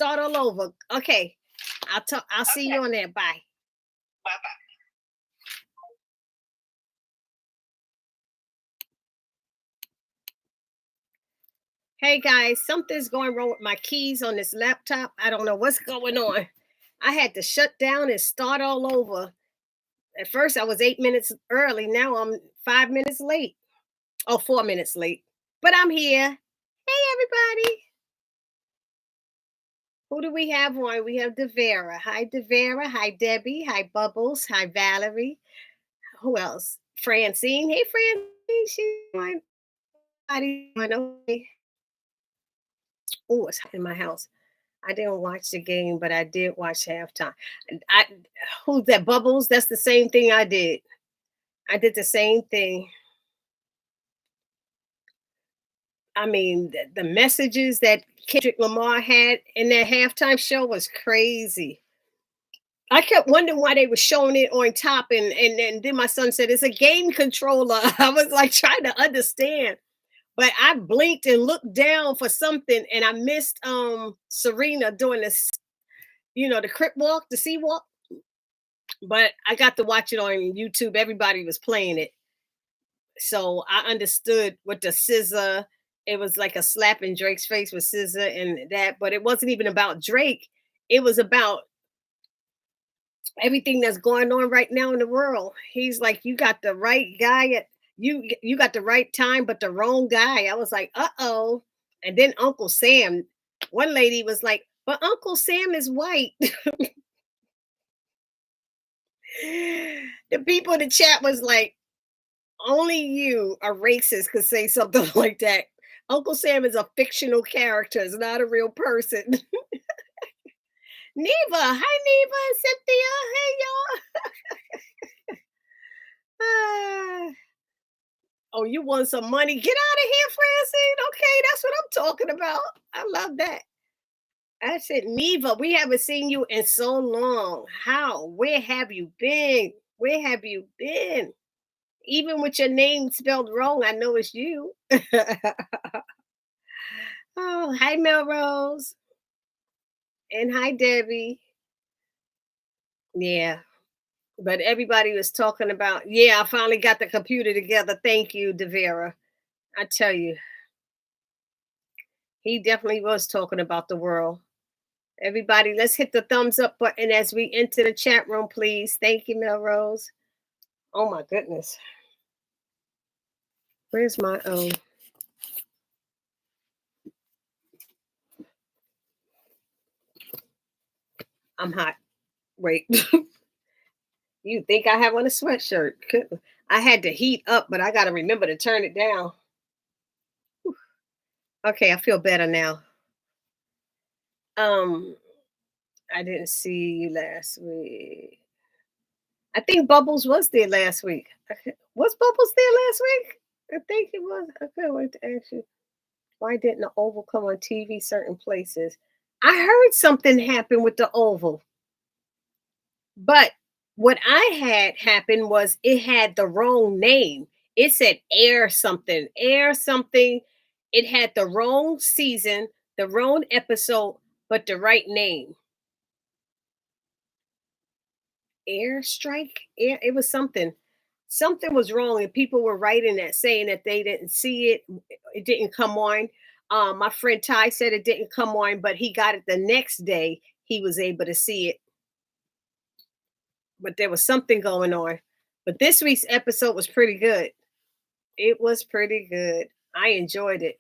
start all over. Okay. I'll see Okay. you on there. Bye. Bye bye. Hey guys, something's going wrong with my keys on this laptop. I don't know what's going on. I had to shut down and start all over. At first I was 8 minutes early. Now I'm 5 minutes late. Oh, 4 minutes late. But I'm here. Hey everybody. Who do we have on? We have Devera. Hi Devera. Hi Debbie. Hi Bubbles. Hi Valerie. Who else? Francine. Hey Francine. She's my body. Okay. Oh, it's hot in my house. I didn't watch the game, but I did watch halftime. I Who's that? Bubbles. That's the same thing I did. I did the same thing. I mean, the messages that Kendrick Lamar had in that halftime show was crazy. I kept wondering why they were showing it on top, and then my son said it's a game controller. I was like trying to understand, but I blinked and looked down for something, and I missed Serena doing this, the crip walk, the sea walk. But I got to watch it on YouTube. Everybody was playing it, so I understood what the scissor. It was like a slap in Drake's face with scissor and that, but it wasn't even about Drake. It was about everything that's going on right now in the world. He's like, you got the right guy at you got the right time, but the wrong guy. I was like, uh-oh. And then Uncle Sam, one lady was like, but Uncle Sam is white. The people in the chat was like, only you, a racist, could say something like that. Uncle Sam is a fictional character, it's not a real person. Neva, hi Neva, Cynthia, hey y'all. Ah. Oh, you want some money? Get out of here, Francine. Okay, that's what I'm talking about. I love that. I said, Neva, we haven't seen you in so long. How? Where have you been? Where have you been? Even with your name spelled wrong, I know it's you. Oh, hi, Melrose. And hi, Debbie. Yeah. But everybody was talking about, yeah, I finally got the computer together. Thank you, Devera. I tell you, he definitely was talking about the world. Everybody, let's hit the thumbs up button as we enter the chat room, please. Thank you, Melrose. Oh my goodness. Where's my I'm hot. Wait. You think I have on a sweatshirt? I had to heat up, but I gotta remember to turn it down. Okay, I feel better now. Um, I didn't see you last week. I think Bubbles was there last week. Was Bubbles there last week? I think it was. I can't wait to ask you. Why didn't the Oval come on TV certain places? I heard something happen with the Oval, but what I had happen was it had the wrong name. It said air something, air something. It had the wrong season, the wrong episode, but the right name. Airstrike? Air, it was something. Something was wrong, and people were writing that saying that they didn't see it. It didn't come on. My friend Ty said it didn't come on, but he got it the next day. He was able to see it, but there was something going on. But this week's episode was pretty good. It was pretty good. I enjoyed it.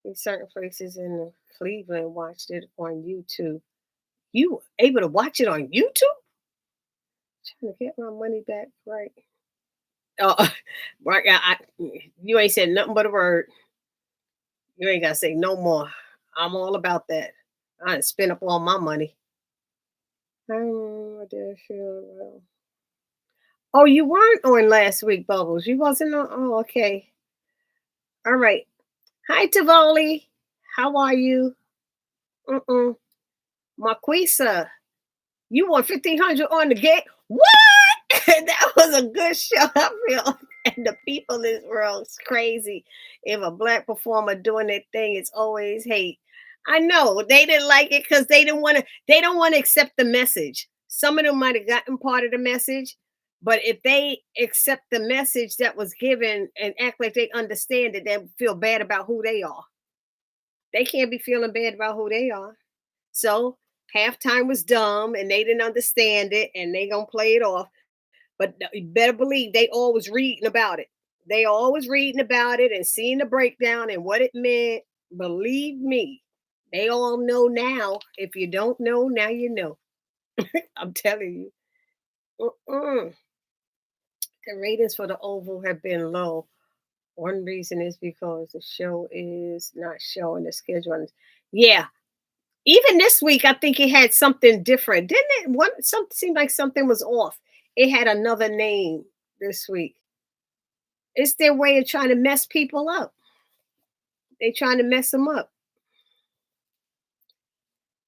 In certain places in Cleveland, watched it on YouTube. You were able to watch it on YouTube? Trying to get my money back, right? Oh, right. You ain't said nothing but a word. You ain't gotta say no more. I'm all about that. I done spent up all my money. I did feel well. Oh, you weren't on last week, Bubbles. You wasn't on. Oh, okay. All right. Hi, Tivoli. How are you? Mm-mm. Marquisa, you won 1,500 on the game. What? That was a good show. I feel and the people in this world is crazy. If a black performer doing that thing, it's always hate. I know they didn't like it because they didn't want to. They don't want to accept the message. Some of them might have gotten part of the message, but if they accept the message that was given and act like they understand it, they feel bad about who they are. They can't be feeling bad about who they are. So halftime was dumb, and they didn't understand it, and they gonna play it off. But you better believe they always reading about it. They always reading about it and seeing the breakdown and what it meant. Believe me, they all know now. If you don't know, now you know. I'm telling you. Mm-mm. The ratings for the Oval have been low. One reason is because the show is not showing the schedule. Yeah, even this week, I think it had something different, didn't it? One something seemed like something was off. It had another name this week. It's their way of trying to mess people up. They trying to mess them up.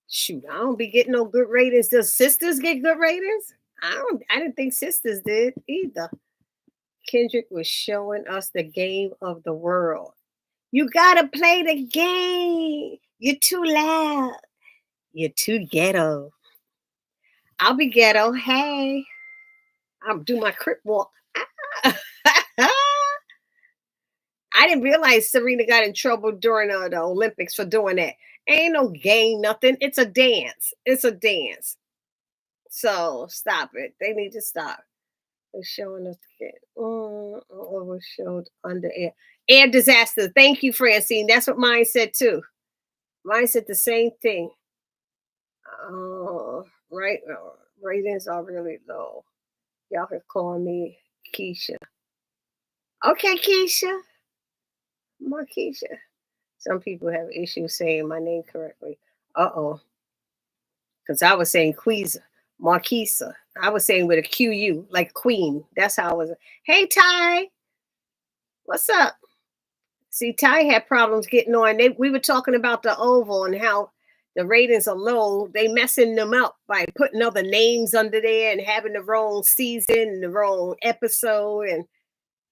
Shoot, I don't be getting no good ratings. Does Sisters get good ratings? I don't. I didn't think Sisters did either. Kendrick was showing us the game of the world. You gotta play the game. You're too loud. You're too ghetto. I'll be ghetto. Hey, I'll do my crip walk. I didn't realize Serena got in trouble during the Olympics for doing that. Ain't no game, nothing. It's a dance. It's a dance. So stop it. They need to stop. They're showing us the kid. Overshowed under air. Air disaster. Thank you, Francine. That's what mine said too. Mine said the same thing. Right. Ratings are really low. Y'all can call me Keisha. Okay, Keisha. Markeisha. Some people have issues saying my name correctly. Uh-oh. Because I was saying Queeza, Marquisa. I was saying with a Q-U, like Queen. That's how I was. Hey, Ty. What's up? See, Ty had problems getting on. We were talking about the Oval and how the ratings are low. They messing them up by putting other names under there and having the wrong season and the wrong episode. And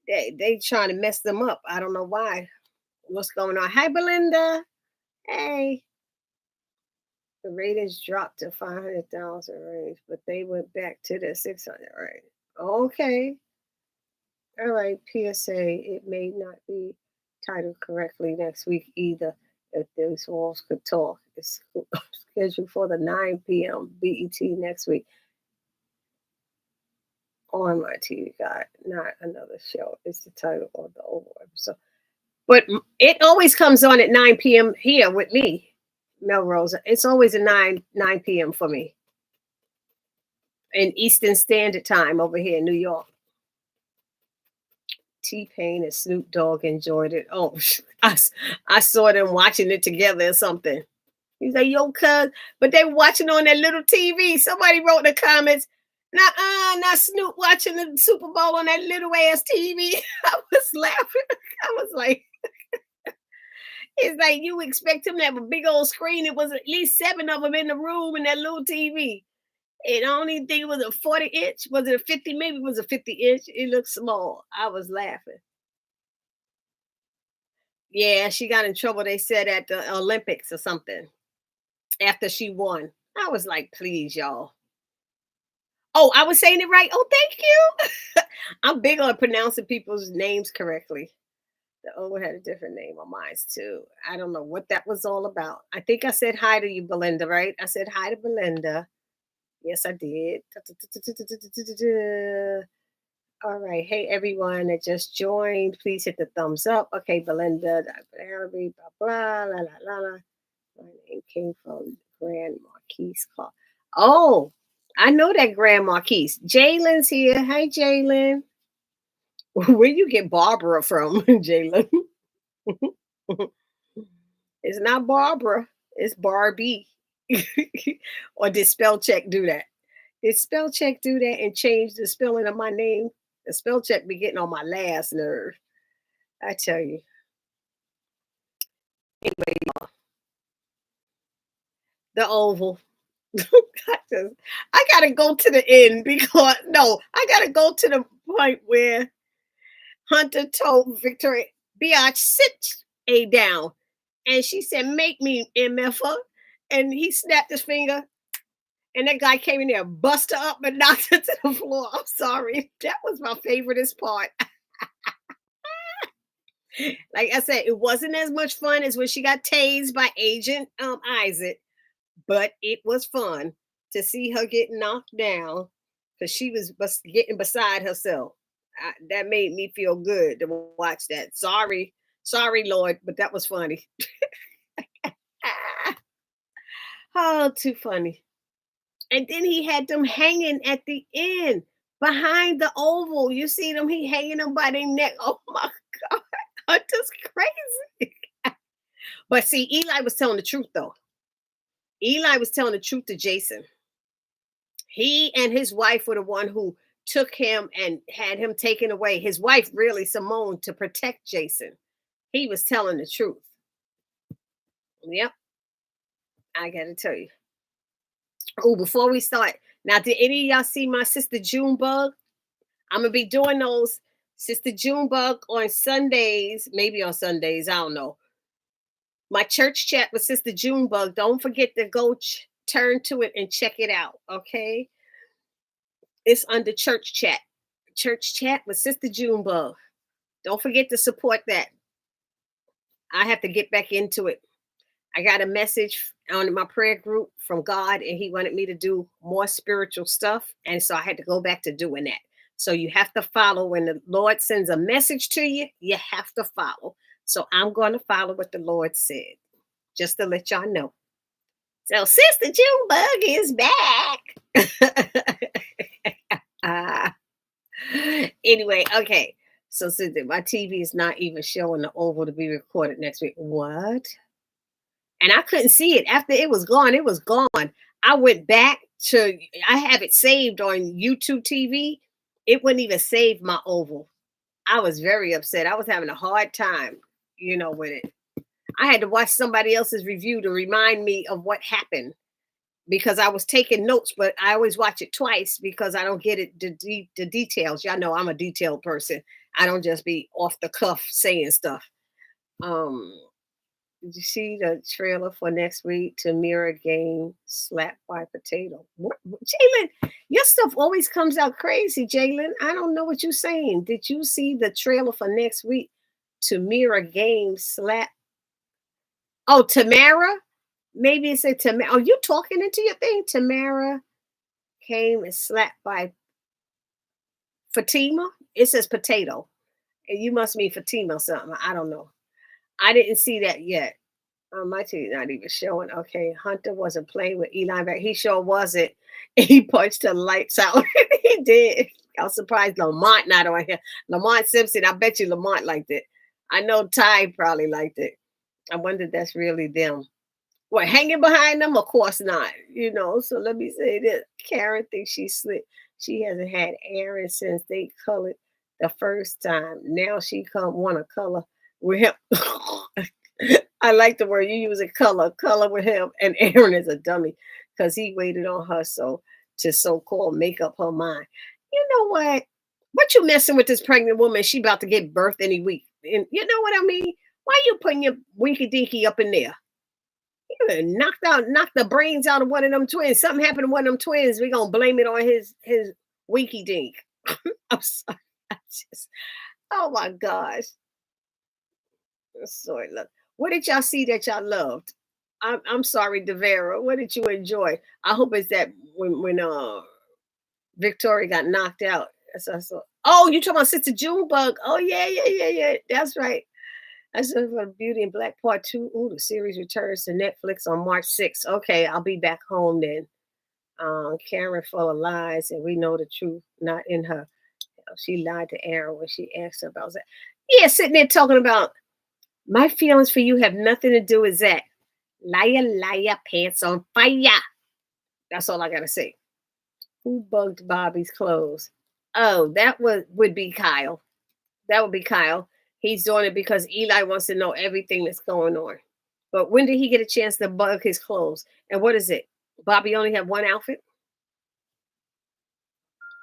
they trying to mess them up. I don't know why. What's going on? Hi, Belinda. Hey. The ratings dropped to 500,000 range, but they went back to the 600 range. Okay. All right. PSA. It may not be titled correctly next week either. If those walls could talk. It's scheduled for the 9 p.m. BET next week on my TV guide. Not another show. It's the title of the Oval episode. But it always comes on at 9 p.m. here with me. Melrose. It's always a 9 p.m. for me. In Eastern Standard Time over here in New York. T-Pain and Snoop Dogg enjoyed it. Oh, I saw them watching it together or something. He's like, yo, cuz, but they were watching on that little TV. Somebody wrote in the comments, not Snoop watching the Super Bowl on that little ass TV. I was laughing. I was like, it's like you expect him to have a big old screen. It was at least 7 of them in the room in that little TV. And I don't even think it was a 40-inch. Was it a 50? Maybe it was a 50-inch. It looked small. I was laughing. Yeah, she got in trouble, they said, at the Olympics or something after she won. I was like, please, y'all. Oh, I was saying it right. Oh, thank you. I'm big on pronouncing people's names correctly. The Oval had a different name on mine too. I don't know what that was all about. I think I said hi to you, Belinda, right? I said hi to Belinda. Yes, I did. All right. Hey, everyone that just joined, please hit the thumbs up. Okay, Belinda, blah, blah, la, la, la, la. My name came from Grand Marquise Clark. Oh, I know that Grand Marquise. Jalen's here. Hi, Jalen. Where you get Barbara from, Jalen? It's not Barbara. It's Barbie. Or did spell check do that? Did spell check do that and change the spelling of my name? The spell check be getting on my last nerve. I tell you. Anyway, the Oval. I gotta go to the end because I gotta go to the point where Hunter told Victoria, Biatch, sit A down. And she said, make me MFer. And he snapped his finger. And that guy came in there, bust her up and knocked her to the floor. I'm sorry. That was my favoriteest part. Like I said, it wasn't as much fun as when she got tased by Agent Isaac, but it was fun to see her get knocked down because she was getting beside herself. That made me feel good to watch that. Sorry, Lord, but that was funny. Oh, too funny. And then he had them hanging at the end behind the oval. You see them, he hanging them by their neck. Oh my God. That's crazy. But see, Eli was telling the truth though. Eli was telling the truth to Jason. He and his wife were the one who took him and had him taken away. His wife, really, Simone, to protect Jason. He was telling the truth. Yep. I got to tell you. Oh, before we start, now, did any of y'all see my Sister Junebug? I'm going to be doing those Sister Junebug on Sundays, maybe on Sundays, I don't know. My church chat with Sister Junebug. Don't forget to go turn to it and check it out, okay? It's under church chat. Church chat with Sister Junebug. Don't forget to support that. I have to get back into it. I got a message on my prayer group from God, and he wanted me to do more spiritual stuff. And so I had to go back to doing that. So you have to follow. When the Lord sends a message to you, you have to follow. So I'm going to follow what the Lord said, just to let y'all know. So Sister Junebug is back. Anyway, okay. So my TV is not even showing the oval to be recorded next week. What? And I couldn't see it. After it was gone, it was gone. I went back to, I have it saved on YouTube TV. It wouldn't even save my oval. I was very upset. I was having a hard time, with it. I had to watch somebody else's review to remind me of what happened because I was taking notes, but I always watch it twice because I don't get it, the details. Y'all know I'm a detailed person. I don't just be off the cuff saying stuff. Did you see the trailer for next week? Tamira game slapped by potato. What? Jalen, your stuff always comes out crazy, Jalen. I don't know what you're saying. Did you see the trailer for next week? Tamira game slap. Oh, Tamara? Maybe it said Tamara. Oh, you talking into your thing? Tamara came and slapped by Fatima. It says potato. And you must mean Fatima or something. I don't know. I didn't see that yet. My TV not even showing. Okay, Hunter wasn't playing with Eli back. He sure wasn't. He punched the lights out. He did. I was surprised Lamont not on here. Lamont Simpson, I bet you Lamont liked it. I know Ty probably liked it. I wonder if that's really them. What, hanging behind them? Of course not. So let me say this. Karen thinks she slick. She hasn't had Aaron since they colored the first time. Now she want to color with him. I like the word you use, a color with him. And Aaron is a dummy because he waited on her to so-called make up her mind. You know what? What you messing with this pregnant woman? She about to get birth any week. And you know what I mean? Why you putting your winky dinky up in there? You knock the brains out of one of them twins. Something happened to one of them twins. We're gonna blame it on his winky dink. I'm sorry. Oh my gosh. Sorry, look. What did y'all see that y'all loved? I'm sorry, Devera. What did you enjoy? I hope it's that when Victoria got knocked out. Oh, you talking about Sister Junebug? Oh yeah. That's right. That's for Beauty and Black Part 2. Ooh, the series returns to Netflix on March 6th. Okay, I'll be back home then. Karen full of lies, and we know the truth not in her. She lied to Aaron when she asked her about that. Yeah, sitting there talking about my feelings for you have nothing to do with that. Liar, pants on fire. That's all I gotta say. Who bugged Bobby's clothes? Oh, that would be Kyle. That would be Kyle. He's doing it because Eli wants to know everything that's going on. But when did he get a chance to bug his clothes? And what is it? Bobby only had one outfit?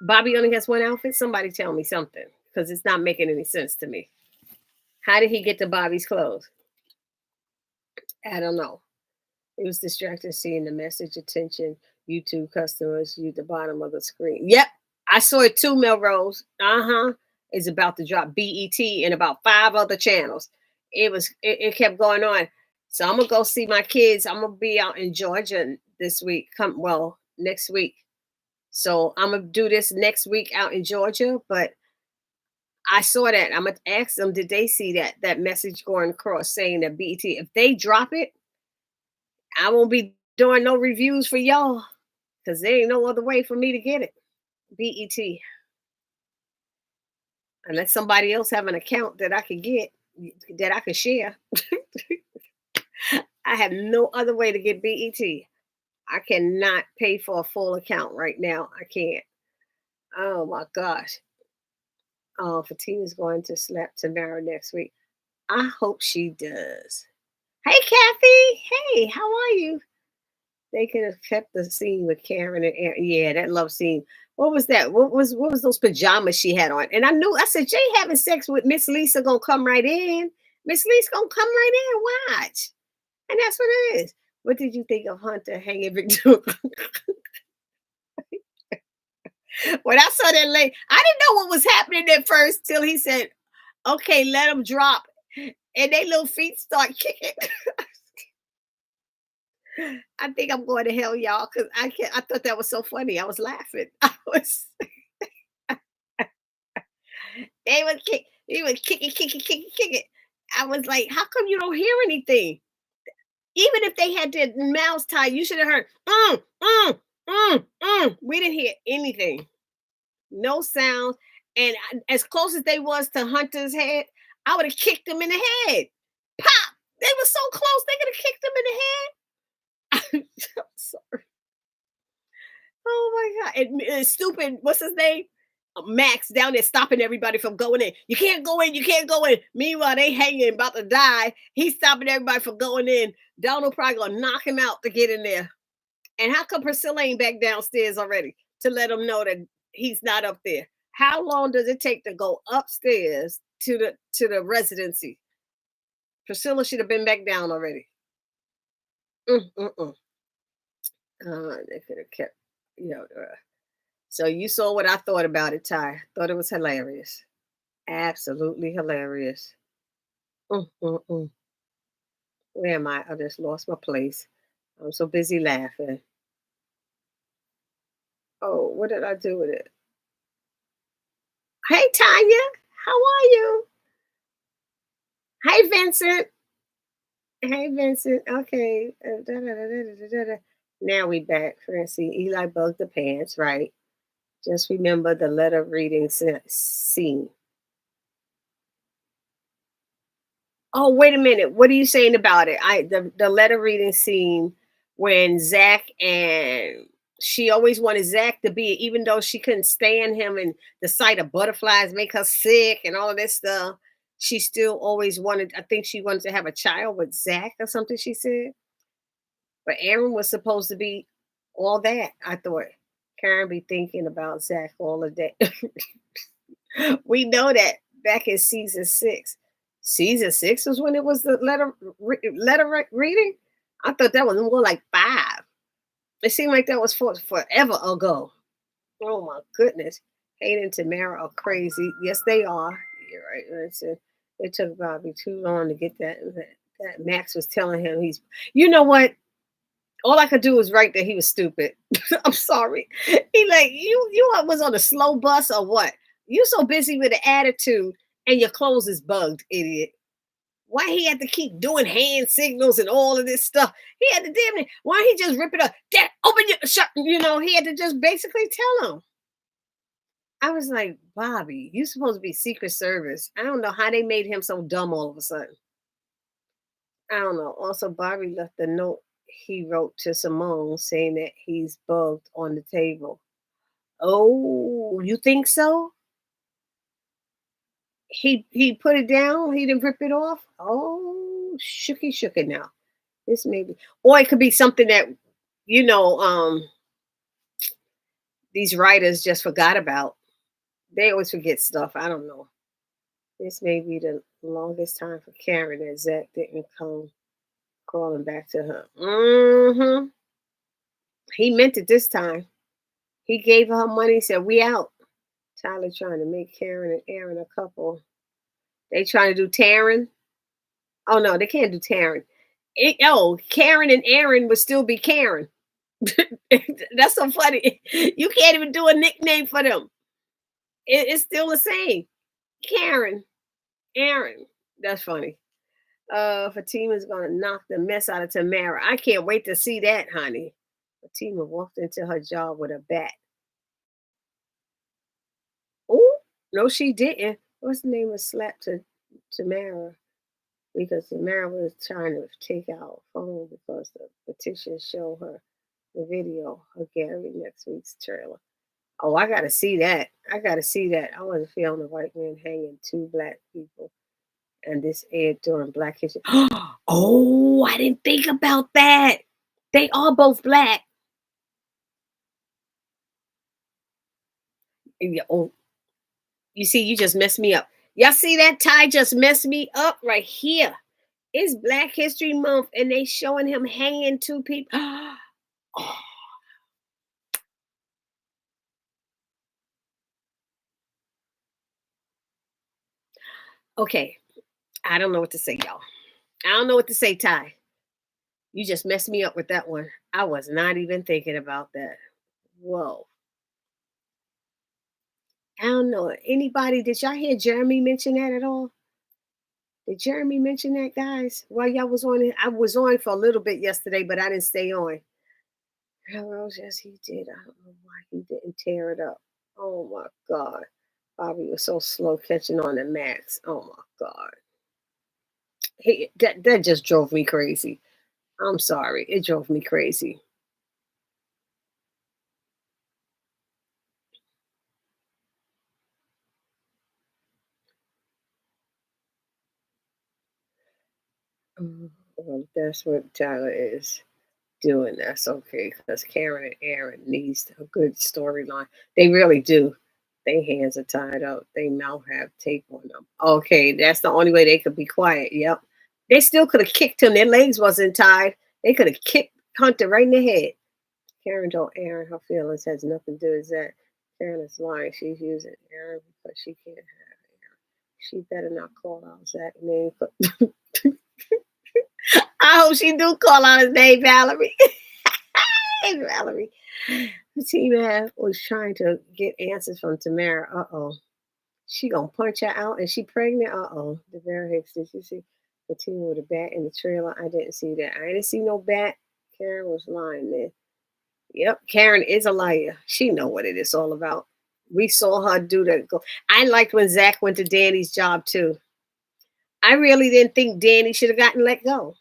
Bobby only has one outfit? Somebody tell me something because it's not making any sense to me. How did he get to Bobby's clothes? I don't know. It was distracting seeing the message attention YouTube customers use the bottom of the screen. Yep, I saw it too, Melrose. Uh-huh. It's about to drop BET and about five other channels. It kept going on. So I'm gonna go see my kids. I'm gonna be out in Georgia this week. Next week. So I'm gonna do this next week out in Georgia, but I saw that. I'm gonna ask them, did they see that message going across saying that BET? If they drop it, I won't be doing no reviews for y'all because there ain't no other way for me to get it. BET, unless somebody else have an account that I could get, that I could share. I have no other way to get BET. I cannot pay for a full account right now. I can't. Oh my gosh. Oh, Fatina's going to slap Tamara next week. I hope she does. Hey, Kathy. Hey, how are you? They could have kept the scene with Karen and Aaron. Yeah, that love scene. What was that? What was those pajamas she had on? And I said, Jay having sex with Miss Lisa gonna come right in. Miss Lisa gonna come right in. Watch. And that's what it is. What did you think of Hunter hanging Victoria? When I saw that late, I didn't know what was happening at first till he said, okay, let him drop. And they little feet start kicking. I think I'm going to hell, y'all, because I can't. I thought that was so funny. I was laughing. I was. They would kick. He was kicking, kicking, kicking, kicking. I was like, how come you don't hear anything? Even if they had their mouths tied, you should have heard. We didn't hear anything. No sound. And as close as they was to Hunter's head, I would have kicked them in the head. Pop! They were so close. They could have kicked them in the head. I'm sorry. Oh my god! And stupid. What's his name? Max down there stopping everybody from going in. You can't go in. You can't go in. Meanwhile, they hanging about to die. He's stopping everybody from going in. Donald probably gonna knock him out to get in there. And how come Priscilla ain't back downstairs already to let him know that he's not up there? How long does it take to go upstairs to the residency? Priscilla should have been back down already. Mm, mm, mm. They could have kept, you know. So you saw what I thought about it, Ty. Thought it was hilarious. Absolutely hilarious. Mm, mm, mm. Where am I? I just lost my place. I'm so busy laughing. Oh, what did I do with it? Hey, Tanya. How are you? Hey, Vincent. Hey, Vincent. Okay. Now we back. Francie. Eli bugged the pants, right? Just remember the letter reading scene. Oh, wait a minute. What are you saying about it? The letter reading scene when Zach and she always wanted Zach to be, even though she couldn't stand him and the sight of butterflies make her sick and all of this stuff. She still always wanted, I think she wanted to have a child with Zach or something, she said. But Aaron was supposed to be all that. I thought Karen be thinking about Zach all the day. We know that back in season 6. Season 6 was when it was the reading. I thought that was more like 5. It seemed like that was forever ago. Oh my goodness. Hayden and Tamara are crazy. Yes, they are. You're right. It took Bobby too long to get that Max was telling him he's, you know what? All I could do was write that he was stupid. I'm sorry. He like, you was on a slow bus or what? You so busy with the attitude and your clothes is bugged, idiot. Why he had to keep doing hand signals and all of this stuff? He had to damn it. Why he just rip it up? Dad, open your shut. He had to just basically tell him. I was like, Bobby, you supposed to be Secret Service. I don't know how they made him so dumb all of a sudden. I don't know. Also, Bobby left the note he wrote to Simone saying that he's bugged on the table. Oh, you think so? He put it down. He didn't rip it off. Oh, shook it now. This may be, or it could be something that you know these writers just forgot about. They always forget stuff. I don't know. This may be the longest time for Karen that Zach didn't come Calling back to her. Mm-hmm. He meant it this time. He gave her money, said, we out. Tyler trying to make Karen and Aaron a couple. They trying to do Taryn. Oh no, they can't do Taryn. Karen and Aaron would still be Karen. That's so funny. You can't even do a nickname for them. It's still the same. Karen, Aaron. That's funny. Fatima's gonna knock the mess out of Tamara. I can't wait to see that, honey. Fatima walked into her job with a bat. Oh, no, she didn't. What's the name of slap to Tamara? Because Tamara was trying to take out her phone because the petition showed her the video of Gary next week's trailer. Oh, I gotta see that. I gotta see that. I wasn't feeling the white man hanging two black people. And this aired during Black History. Oh, I didn't think about that. They are both black. Oh, you see, you just messed me up. Y'all see that? Ty just messed me up right here. It's Black History Month and they showing him hanging two people. Oh. Okay. I don't know what to say, y'all. I don't know what to say, Ty. You just messed me up with that one. I was not even thinking about that. Whoa. I don't know. Anybody, did y'all hear Jeremy mention that at all? Did Jeremy mention that, guys? While y'all was on it, I was on for a little bit yesterday, but I didn't stay on. Rose, yes, he did. I don't know why he didn't tear it up. Oh my God. Bobby was so slow catching on the max. Oh my God. That just drove me crazy. I'm sorry. It drove me crazy. Well, that's what Tyler is doing. That's okay because Karen and Aaron needs a good storyline. They really do. Their hands are tied up. They mouth have tape on them. Okay, that's the only way they could be quiet. Yep. They still could have kicked him. Their legs wasn't tied. They could have kicked Hunter right in the head. Karen told Aaron her feelings has nothing to do with that. Karen is lying. She's using Aaron because she can't have Aaron. She better not call out Zach name. I hope she do call out his name, Valerie. Hey, Valerie. The team was trying to get answers from Tamara. Uh-oh. She gonna punch her out and she pregnant? Uh-oh. The Vera Hicks, did you see the team with a bat in the trailer? I didn't see that. I didn't see no bat. Karen was lying there. Yep, Karen is a liar. She know what it is all about. We saw her do that. I liked when Zach went to Danny's job too. I really didn't think Danny should have gotten let go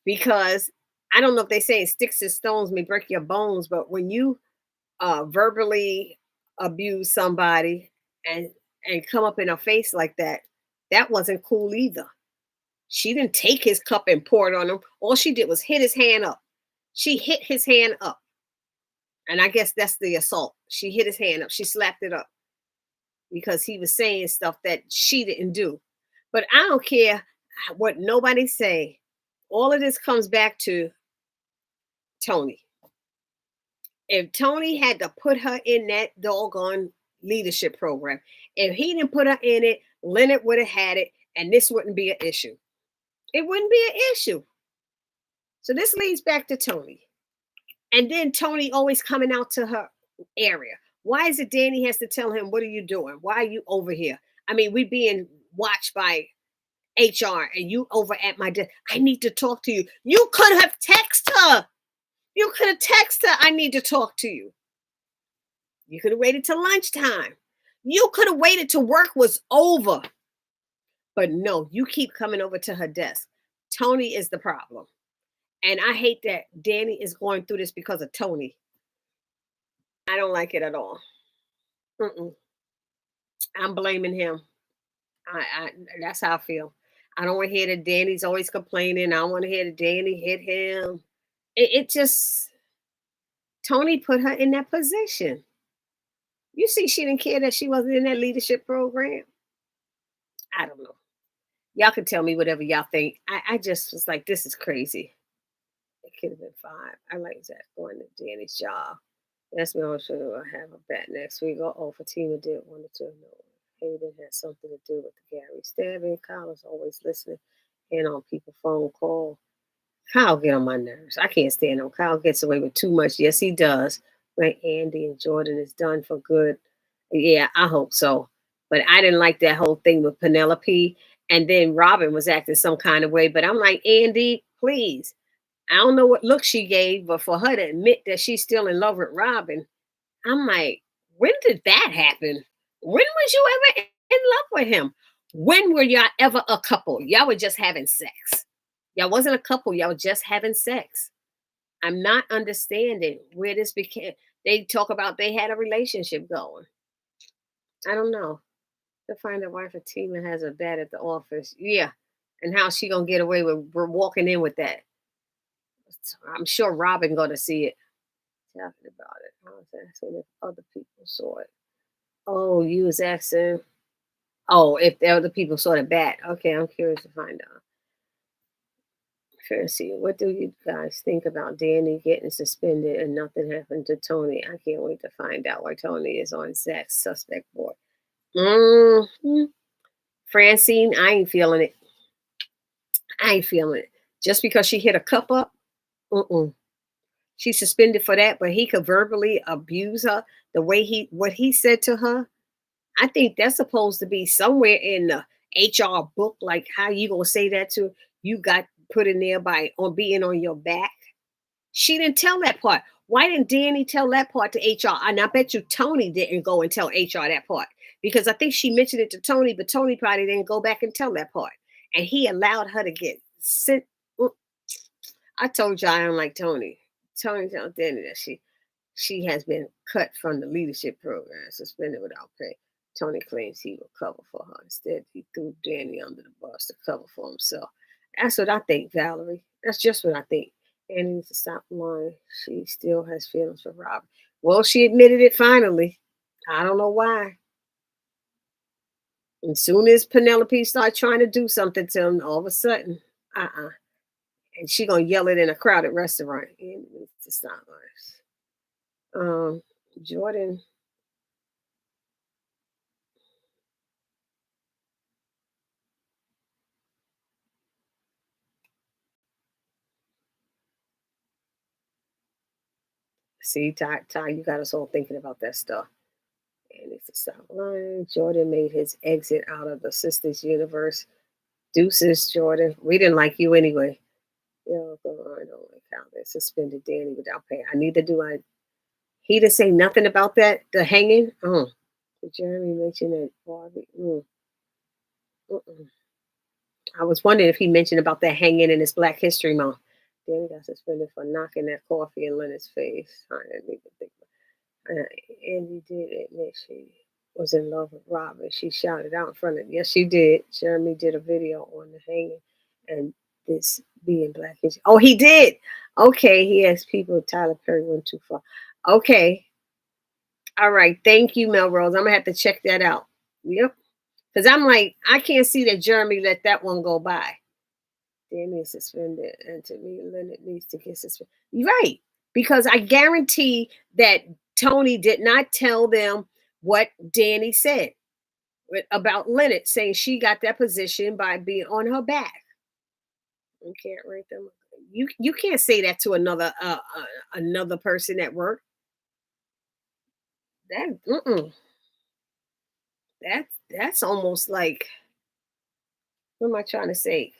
because I don't know if they say sticks and stones may break your bones, but when you verbally abuse somebody and come up in her face like that, that wasn't cool either. She didn't take his cup and pour it on him. All she did was hit his hand up. She hit his hand up. And I guess that's the assault. She hit his hand up. She slapped it up because he was saying stuff that she didn't do. But I don't care what nobody say. All of this comes back to Tony. If Tony had to put her in that doggone leadership program, if he didn't put her in it, Leonard would have had it, and this wouldn't be an issue. It wouldn't be an issue. So this leads back to Tony. And then Tony always coming out to her area. Why is it Danny has to tell him, what are you doing? Why are you over here? I mean, we being watched by HR and you over at my desk. I need to talk to you. You could have texted her. You could have texted her, I need to talk to you. You could have waited till lunchtime. You could have waited till work was over. But no, you keep coming over to her desk. Tony is the problem. And I hate that Danny is going through this because of Tony. I don't like it at all. Mm-mm. I'm blaming him. That's how I feel. I don't want to hear that Danny's always complaining. I don't want to hear that Danny hit him. It just, Tony put her in that position. You see, she didn't care that she wasn't in that leadership program. I don't know. Y'all can tell me whatever y'all think. I just was like, this is crazy. It could have been 5. I like that going to Danny's job. That's me also I have a bet next week. Oh, Fatima did wanted to know. Hayden had something to do with the Gary stabbing. Kyle is always listening in on people phone call. Kyle get on my nerves. I can't stand him. Kyle gets away with too much. Yes, he does. Like Andy and Jordan is done for good. Yeah, I hope so. But I didn't like that whole thing with Penelope. And then Robin was acting some kind of way. But I'm like, Andy, please. I don't know what look she gave, but for her to admit that she's still in love with Robin, I'm like, when did that happen? When was you ever in love with him? When were y'all ever a couple? Y'all were just having sex. Y'all wasn't a couple, y'all were just having sex. I'm not understanding where this became. They talk about they had a relationship going. I don't know. To find out why Fatima has a bed at the office. Yeah. And how she gonna get away with walking in with that. I'm sure Robin gonna see it. Talking about it. I was asking if other people saw it. Oh, you was asking. Oh, if the other people saw the bat. Okay, I'm curious to find out. Let's see. What do you guys think about Danny getting suspended and nothing happened to Tony? I can't wait to find out why Tony is on Zach's suspect board. Mm-hmm. Francine, I ain't feeling it. I ain't feeling it. Just because she hit a cup up, she's suspended for that, but he could verbally abuse her the way what he said to her. I think that's supposed to be somewhere in the HR book, like how you gonna say that to you got put in there by on being on your back. She didn't tell that part. Why didn't Danny tell that part to HR? And I bet you Tony didn't go and tell HR that part because I think she mentioned it to Tony, but Tony probably didn't go back and tell that part. And he allowed her to get sent. I told you I don't like Tony. Tony told Danny that she has been cut from the leadership program, suspended without pay. Tony claims he will cover for her. Instead, he threw Danny under the bus to cover for himself. That's what I think, Valerie. That's just what I think. Annie needs to stop lying. She still has feelings for Robin. Well, she admitted it finally. I don't know why. As soon as Penelope started trying to do something to him, all of a sudden, and she gonna yell it in a crowded restaurant. Annie needs to stop lying. Jordan. See, Ty, you got us all thinking about that stuff. And it's a stop line. Jordan made his exit out of the Sistas universe. Deuces, Jordan. We didn't like you anyway. Go on. I don't like how they suspended Danny without pay. I need to do I. He didn't say nothing about that. The hanging. Jeremy mentioned that Barbie. I was wondering if he mentioned about that hanging in his Black History Month. Danny got suspended for knocking that coffee in Leonard's face. I didn't even think. Andy did admit she was in love with Robin. She shouted out in front of him. Yes, she did. Jeremy did a video on the hanging and this being Black history. Oh, he did. Okay, he asked people if Tyler Perry went too far. Okay. All right. Thank you, Melrose. I'm gonna have to check that out. Yep. Because I'm like, I can't see that Jeremy let that one go by. Danny is suspended, and to me, Leonard needs to get suspended. You're right. Because I guarantee that Tony did not tell them what Danny said about Leonard, saying she got that position by being on her back. You can't rate them. You can't say that to another person at work. That that's almost like, what am I trying to say?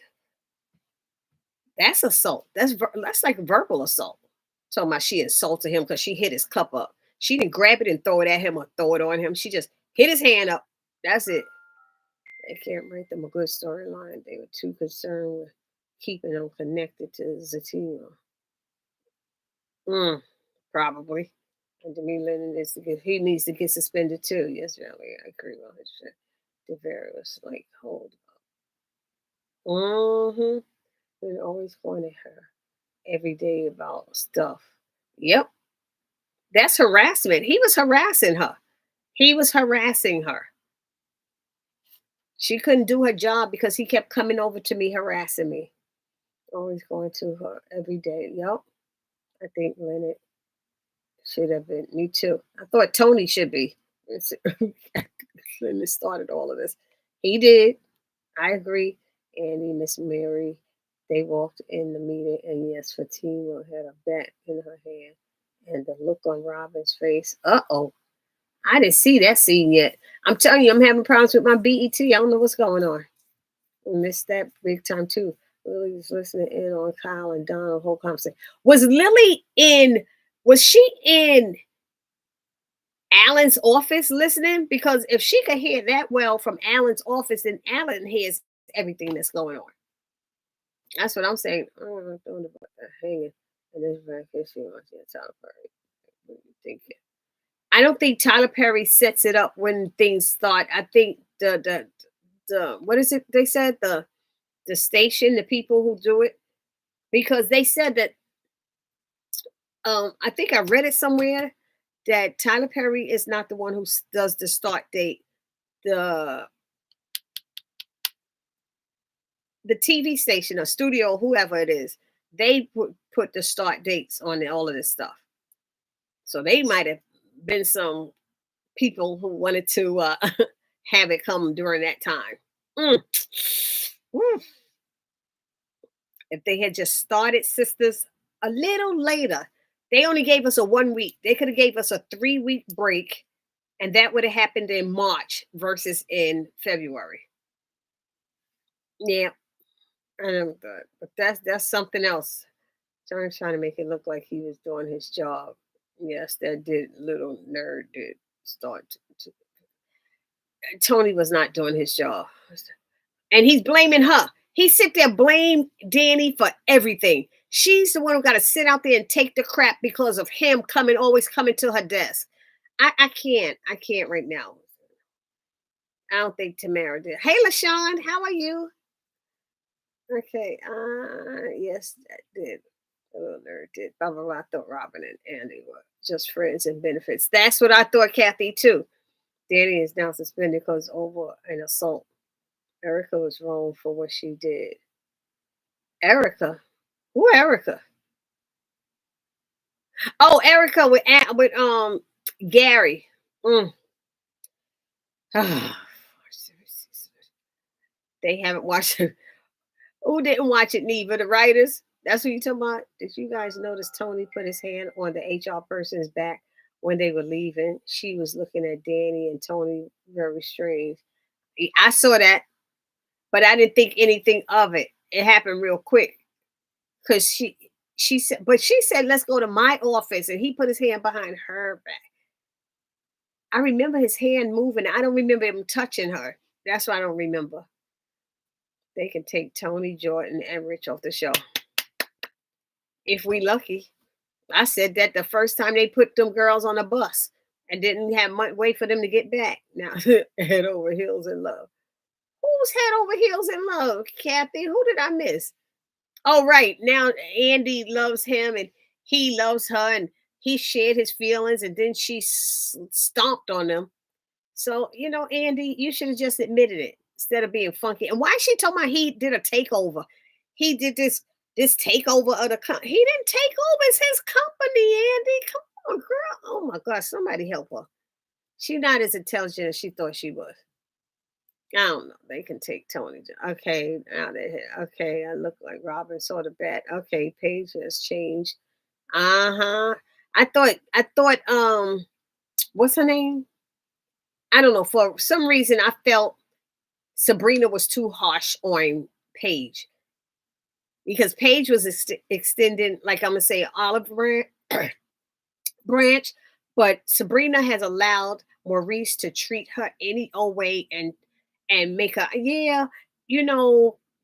That's assault. That's like verbal assault. Talking about she insulted him because she hit his cup up. She didn't grab it and throw it at him or throw it on him. She just hit his hand up. That's it. They can't write them a good storyline. They were too concerned with keeping them connected to Zatima. Probably. And Demi Lennon he needs to get suspended too. Yes, really, I agree on his shit. The various like hold up. Been always going at her every day about stuff. Yep. That's harassment. He was harassing her. He was harassing her. She couldn't do her job because he kept coming over to me, harassing me. Always going to her every day. Yep. I think Leonard should have been. Me too. I thought Tony should be. Leonard started all of this. He did. I agree. Andy, Miss Mary, they walked in the meeting, and yes, Fatima had a bat in her hand, and the look on Robin's face. Uh-oh. I didn't see that scene yet. I'm telling you, I'm having problems with my BET. I don't know what's going on. I missed that big time too. Lily was listening in on Kyle and Donald whole conversation. Was Lily in? Was she in Alan's office listening? Because if she could hear that well from Alan's office, then Alan hears everything that's going on. That's what I'm saying. I don't know about that hanging. And this back issue on Tyler Perry. What do you think? I don't think Tyler Perry sets it up when things start. I think the what is it they said, the station, the people who do it, because they said that I think I read it somewhere that Tyler Perry is not the one who does the start date. The TV station or studio, whoever it is, they put the start dates on all of this stuff. So they might have been some people who wanted to have it come during that time. Mm. If they had just started Sisters a little later, they only gave us a 1 week. They could have gave us a 3-week break, and that would have happened in March versus in February. Yeah, I know that, but that's something else. John's trying to make it look like he was doing his job. Yes, that did. Little nerd did start. Tony was not doing his job, and he's blaming her. He sit there blame Danny for everything. She's the one who got to sit out there and take the crap because of him always coming to her desk. I can't right now. I don't think Tamara did. Hey, LaShawn, how are you? Okay, yes, that did. A little nerd did. Blah, blah, blah. I thought Robin and Andy were just friends and benefits. That's what I thought, Kathy, too. Danny is now suspended because over an assault. Erica was wrong for what she did. Erica? Who Erica? Oh, Erica with Gary. Mm. They haven't watched it. Who didn't watch it, neither? The writers? That's what you talking about? Did you guys notice Tony put his hand on the HR person's back when they were leaving? She was looking at Danny and Tony very strange. I saw that, but I didn't think anything of it. It happened real quick. Because she said, but she said, let's go to my office. And he put his hand behind her back. I remember his hand moving. I don't remember him touching her. That's what I don't remember. They can take Tony, Jordan, and Rich off the show. If we lucky. I said that the first time they put them girls on a bus and didn't have much wait for them to get back. Now, head over heels in love. Who's head over heels in love? Kathy, who did I miss? Oh, right. Now Andy loves him and he loves her and he shared his feelings and then she stomped on them. So, Andy, you should have just admitted it instead of being funky. And why is she talking about he did a takeover? He did this takeover of the company. He didn't take over. It's his company, Andy. Come on, girl. Oh my gosh, somebody help her. She's not as intelligent as she thought she was. I don't know. They can take Tony. Okay, now they hit. Okay, I look like Robin saw the bat. Okay, Paige has changed. Uh-huh. I thought what's her name? I don't know. For some reason I felt Sabrina was too harsh on Paige. Because Paige was extending, like I'm gonna say, olive branch, but Sabrina has allowed Maurice to treat her any old way and make her, yeah,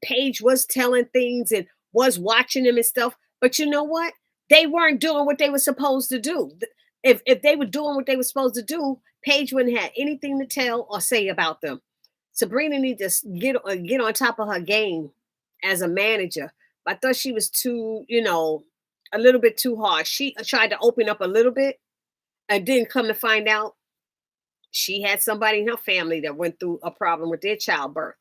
Paige was telling things and was watching them and stuff. But you know what? They weren't doing what they were supposed to do. If they were doing what they were supposed to do, Paige wouldn't have anything to tell or say about them. Sabrina needs to get on top of her game as a manager. I thought she was too, a little bit too harsh. She tried to open up a little bit and didn't come to find out. She had somebody in her family that went through a problem with their childbirth.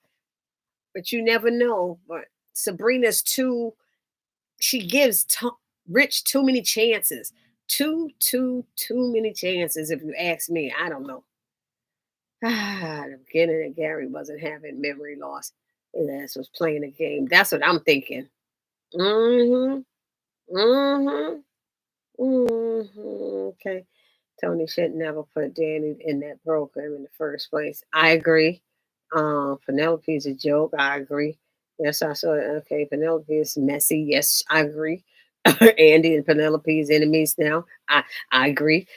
But you never know. But Sabrina's too, she gives Rich too many chances. Too many chances, if you ask me. I don't know. The beginning that Gary wasn't having memory loss. His ass was playing a game. That's what I'm thinking. Mm-hmm. Mm-hmm. Okay. Tony should never put Danny in that program in the first place. I agree. Penelope's a joke. I agree. Yes, I saw it. Okay, Penelope is messy. Yes, I agree. Andy and Penelope's enemies now. I agree.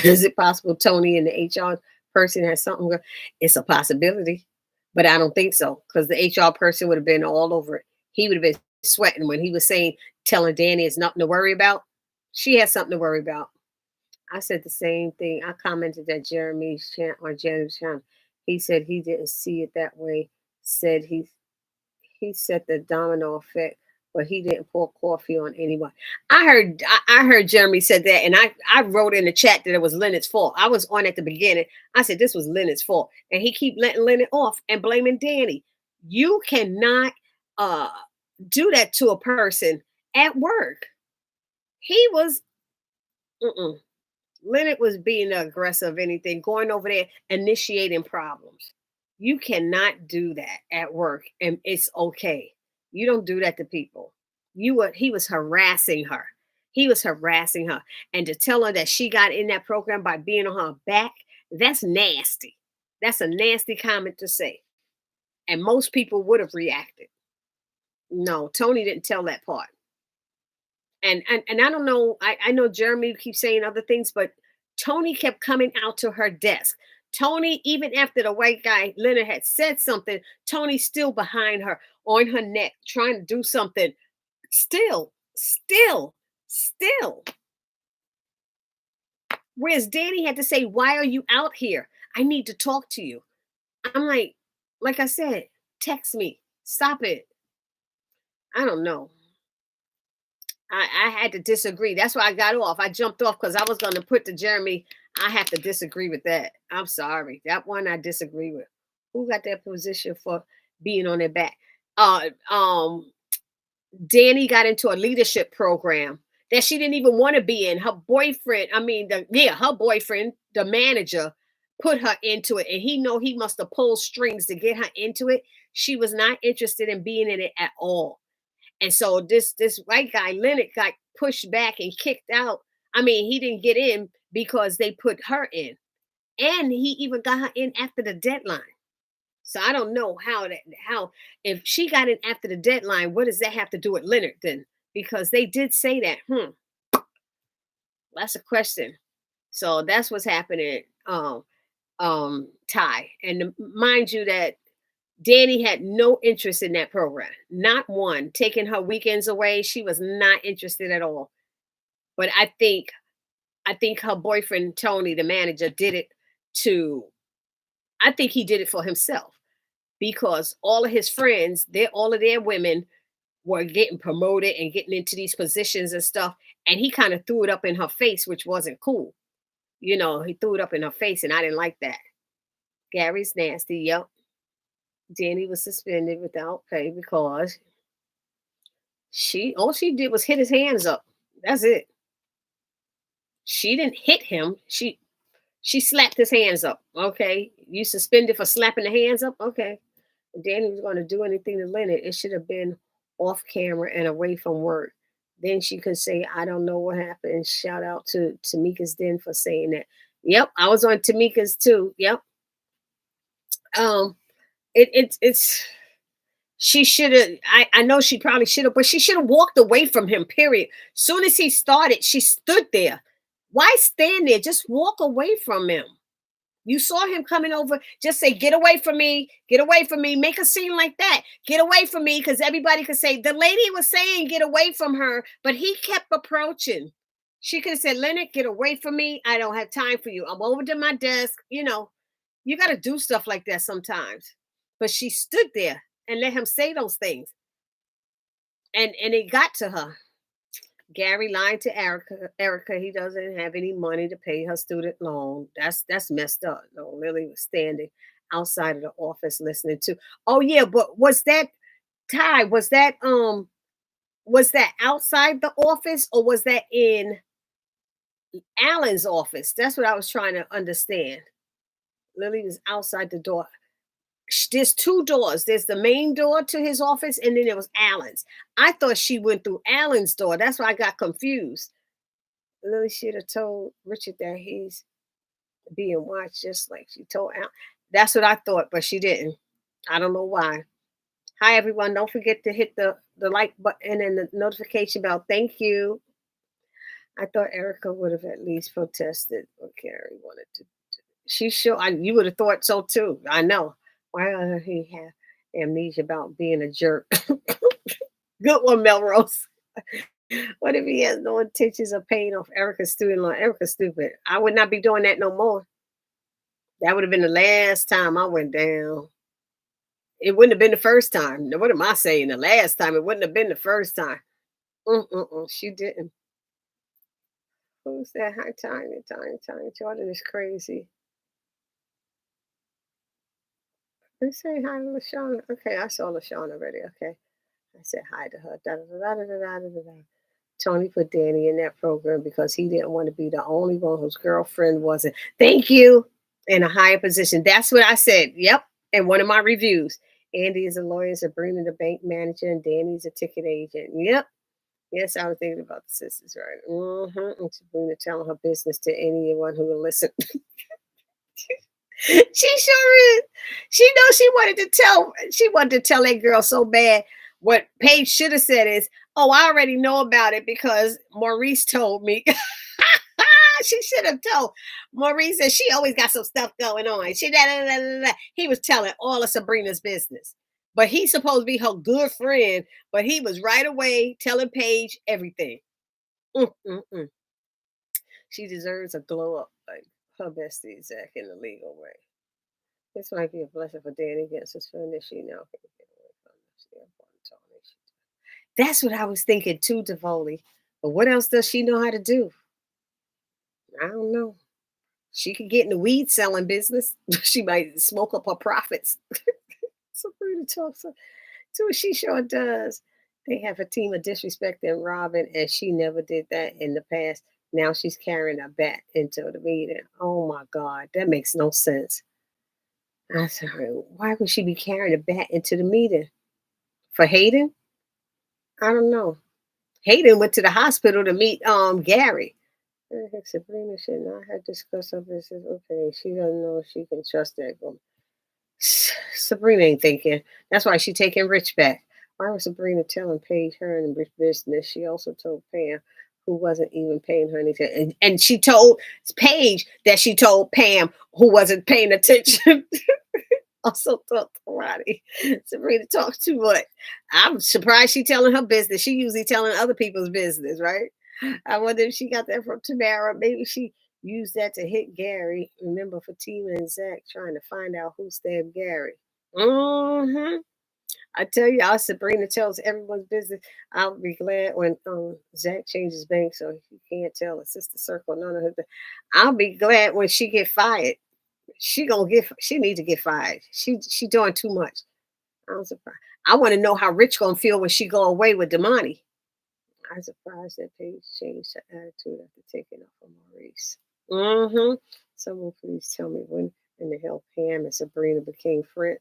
Is it possible Tony and the HR person has something? It's a possibility, but I don't think so because the HR person would have been all over it. He would have been sweating when he was saying, telling Danny it's nothing to worry about. She has something to worry about. I said the same thing. I commented that Jeremy's chant on Jeremy's channel. He said he didn't see it that way. Said he said the domino effect, but he didn't pour coffee on anyone. I heard Jeremy said that, and I wrote in the chat that it was Leonard's fault. I was on at the beginning. I said this was Leonard's fault, and he keep letting Leonard off and blaming Danny. You cannot uh do that to a person at work. He was. Mm-mm. Leonard was being aggressive, anything, going over there, initiating problems. You cannot do that at work, and it's okay. You don't do that to people. He was harassing her. He was harassing her. And to tell her that she got in that program by being on her back, that's nasty. That's a nasty comment to say. And most people would have reacted. No, Tony didn't tell that part. And I don't know. I know Jeremy keeps saying other things, but Tony kept coming out to her desk. Tony, even after the white guy Leonard had said something, Tony's still behind her, on her neck, trying to do something. Still. Whereas Danny had to say, "Why are you out here? I need to talk to you." I'm like I said, text me. Stop it. I don't know. I had to disagree. That's why I got off. I jumped off because I was going to put to Jeremy. I have to disagree with that. I'm sorry. That one I disagree with. Who got that position for being on their back? Uh, um, Danny got into a leadership program that she didn't even want to be in. Her boyfriend, her boyfriend, the manager, put her into it, and he must have pulled strings to get her into it. She was not interested in being in it at all. And so this white guy, Leonard, got pushed back and kicked out. I mean, he didn't get in because they put her in. And he even got her in after the deadline. So I don't know how if she got in after the deadline, what does that have to do with Leonard then? Because they did say that. That's a question. So that's what's happening, Ty. And mind you that Danny had no interest in that program, not one. Taking her weekends away, she was not interested at all. But I think her boyfriend Tony, the manager, did it to. I think he did it for himself because all of his friends, all of their women were getting promoted and getting into these positions and stuff, and he kind of threw it up in her face, which wasn't cool. He threw it up in her face, and I didn't like that. Gary's nasty. Yep. Danny was suspended without pay because all she did was hit his hands up. That's it. She didn't hit him. She slapped his hands up. Okay. You suspended for slapping the hands up? Okay. If Danny was going to do anything to Leonard, it should have been off camera and away from work. Then she could say, I don't know what happened. Shout out to Tamika's Den for saying that. Yep, I was on Tamika's too. Yep. It's she should have. I know she probably should have, but she should have walked away from him. Period. Soon as he started, she stood there. Why stand there? Just walk away from him. You saw him coming over. Just say, "Get away from me! Get away from me!" Make a scene like that. Get away from me, because everybody could say the lady was saying, "Get away from her," but he kept approaching. She could have said, "Leonard, get away from me. I don't have time for you. I'm over to my desk." You got to do stuff like that sometimes. But she stood there and let him say those things. And it got to her. Gary lied to Erica. Erica, he doesn't have any money to pay her student loan. That's messed up. No, Lily was standing outside of the office listening to. Oh yeah, but was that Ty? Was that outside the office or was that in Alan's office? That's what I was trying to understand. Lily was outside the door. There's two doors. There's the main door to his office, and then there was Alan's. I thought she went through Alan's door. That's why I got confused. Lily should have told Richard that he's being watched just like she told Al. That's what I thought, but she didn't. I don't know why. Hi, everyone. Don't forget to hit the like button and the notification bell. Thank you. I thought Erica would have at least protested what Carrie wanted to. She sure, you would have thought so too. I know. Why does he have amnesia about being a jerk? Good one, Melrose. What if he has no intentions of paying off Erica's student loan? Erica's stupid. I would not be doing that no more. That would have been the last time I went down. It wouldn't have been the first time. What am I saying? The last time. It wouldn't have been the first time. She didn't. Who's that? Hi, Tiny. Jordan is crazy. Let's say hi to LaShawn. Okay, I saw LaShawn already. Okay. I said hi to her. Da, da, da, da, da, da, da, da, da. Tony put Danny in that program because he didn't want to be the only one whose girlfriend wasn't. Thank you. In a higher position. That's what I said. Yep. In one of my reviews. Andy is a lawyer, Sabrina the bank manager, and Danny's a ticket agent. Yep. Yes, I was thinking about the sisters, right? And Sabrina telling her business to anyone who will listen. She sure is. She knows she wanted to tell that girl so bad. What Paige should have said is, oh, I already know about it because Maurice told me. She should have told Maurice that she always got some stuff going on. He was telling all of Sabrina's business. But he's supposed to be her good friend, but he was right away telling Paige everything. She deserves a glow up like her bestie Zach in the legal way. This might be a blessing for Danny gets suspended. She now can get away from this. That's what I was thinking too, Davoli. But what else does she know how to do? I don't know. She could get in the weed selling business. She might smoke up her profits. Sabrina talks to what she sure does. They have a team of disrespecting Robin, and she never did that in the past. Now she's carrying a bat into the meeting. Oh my God, that makes no sense. I said, why would she be carrying a bat into the meeting? For Hayden? I don't know. Hayden went to the hospital to meet Gary. Sabrina should not have discussed her business. Okay, she doesn't know if she can trust that woman. Sabrina ain't thinking. That's why she taking Rich back. Why was Sabrina telling Paige her and Rich business? She also told Pam, who wasn't even paying her anything. And she told Paige that she told Pam, who wasn't paying attention. Also talk karate. Sabrina talks too much. I'm surprised she telling her business. She usually telling other people's business, right? I wonder if she got that from Tamara. Maybe she used that to hit Gary. Remember Fatima and Zach trying to find out who stabbed Gary. I tell you, our Sabrina tells everyone's business. I'll be glad when Zach changes bank so he can't tell a sister circle none of her. I'll be glad when she get fired. She needs to get fired. She doing too much. I'm surprised. I want to know how Rich gonna feel when she go away with Damani. I'm surprised that Paige changed her attitude after taking off from Maurice. Someone please tell me when in the hell Pam and Sabrina became friends.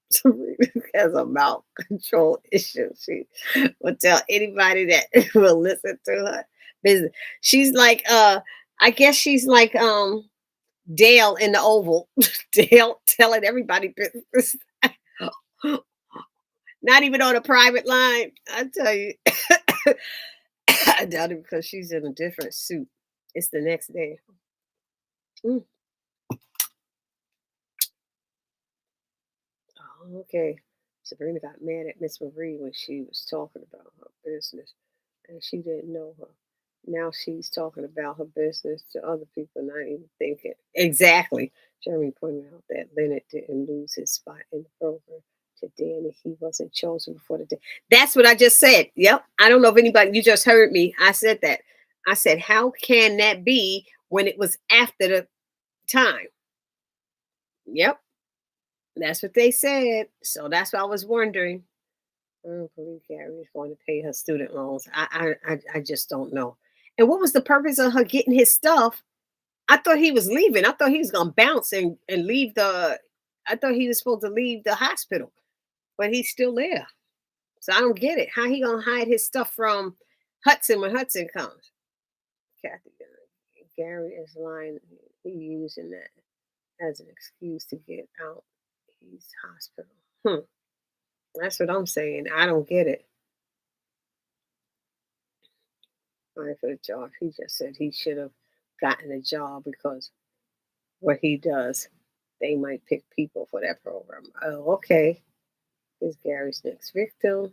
Sabrina has a mouth control issue. She will tell anybody that will listen to her business. She's like I guess she's like Dale in the Oval. Dale telling everybody business. Not even on a private line. I tell you. I doubt it because she's in a different suit. It's the next day. Mm. Oh, okay. Sabrina got mad at Miss Marie when she was talking about her business and she didn't know her. Now she's talking about her business to other people, not even thinking. Exactly. Jeremy pointed out that Leonard didn't lose his spot in the program to Danny, he wasn't chosen before the day. That's what I just said. Yep. I don't know if anybody, you just heard me. I said that. I said, how can that be when it was after the time? Yep. That's what they said. So that's what I was wondering. I don't believe Gary is going to pay her student loans. I just don't know. And what was the purpose of her getting his stuff? I thought he was leaving. I thought he was gonna bounce and leave the. I thought he was supposed to leave the hospital, but he's still there. So I don't get it. How he gonna hide his stuff from Hudson when Hudson comes? Kathy, Gary is lying. He using that as an excuse to get out. He's hospital. That's what I'm saying. I don't get it. Applying for the job. He just said he should have gotten a job because what he does, they might pick people for that program. Oh, okay. Is Gary's next victim.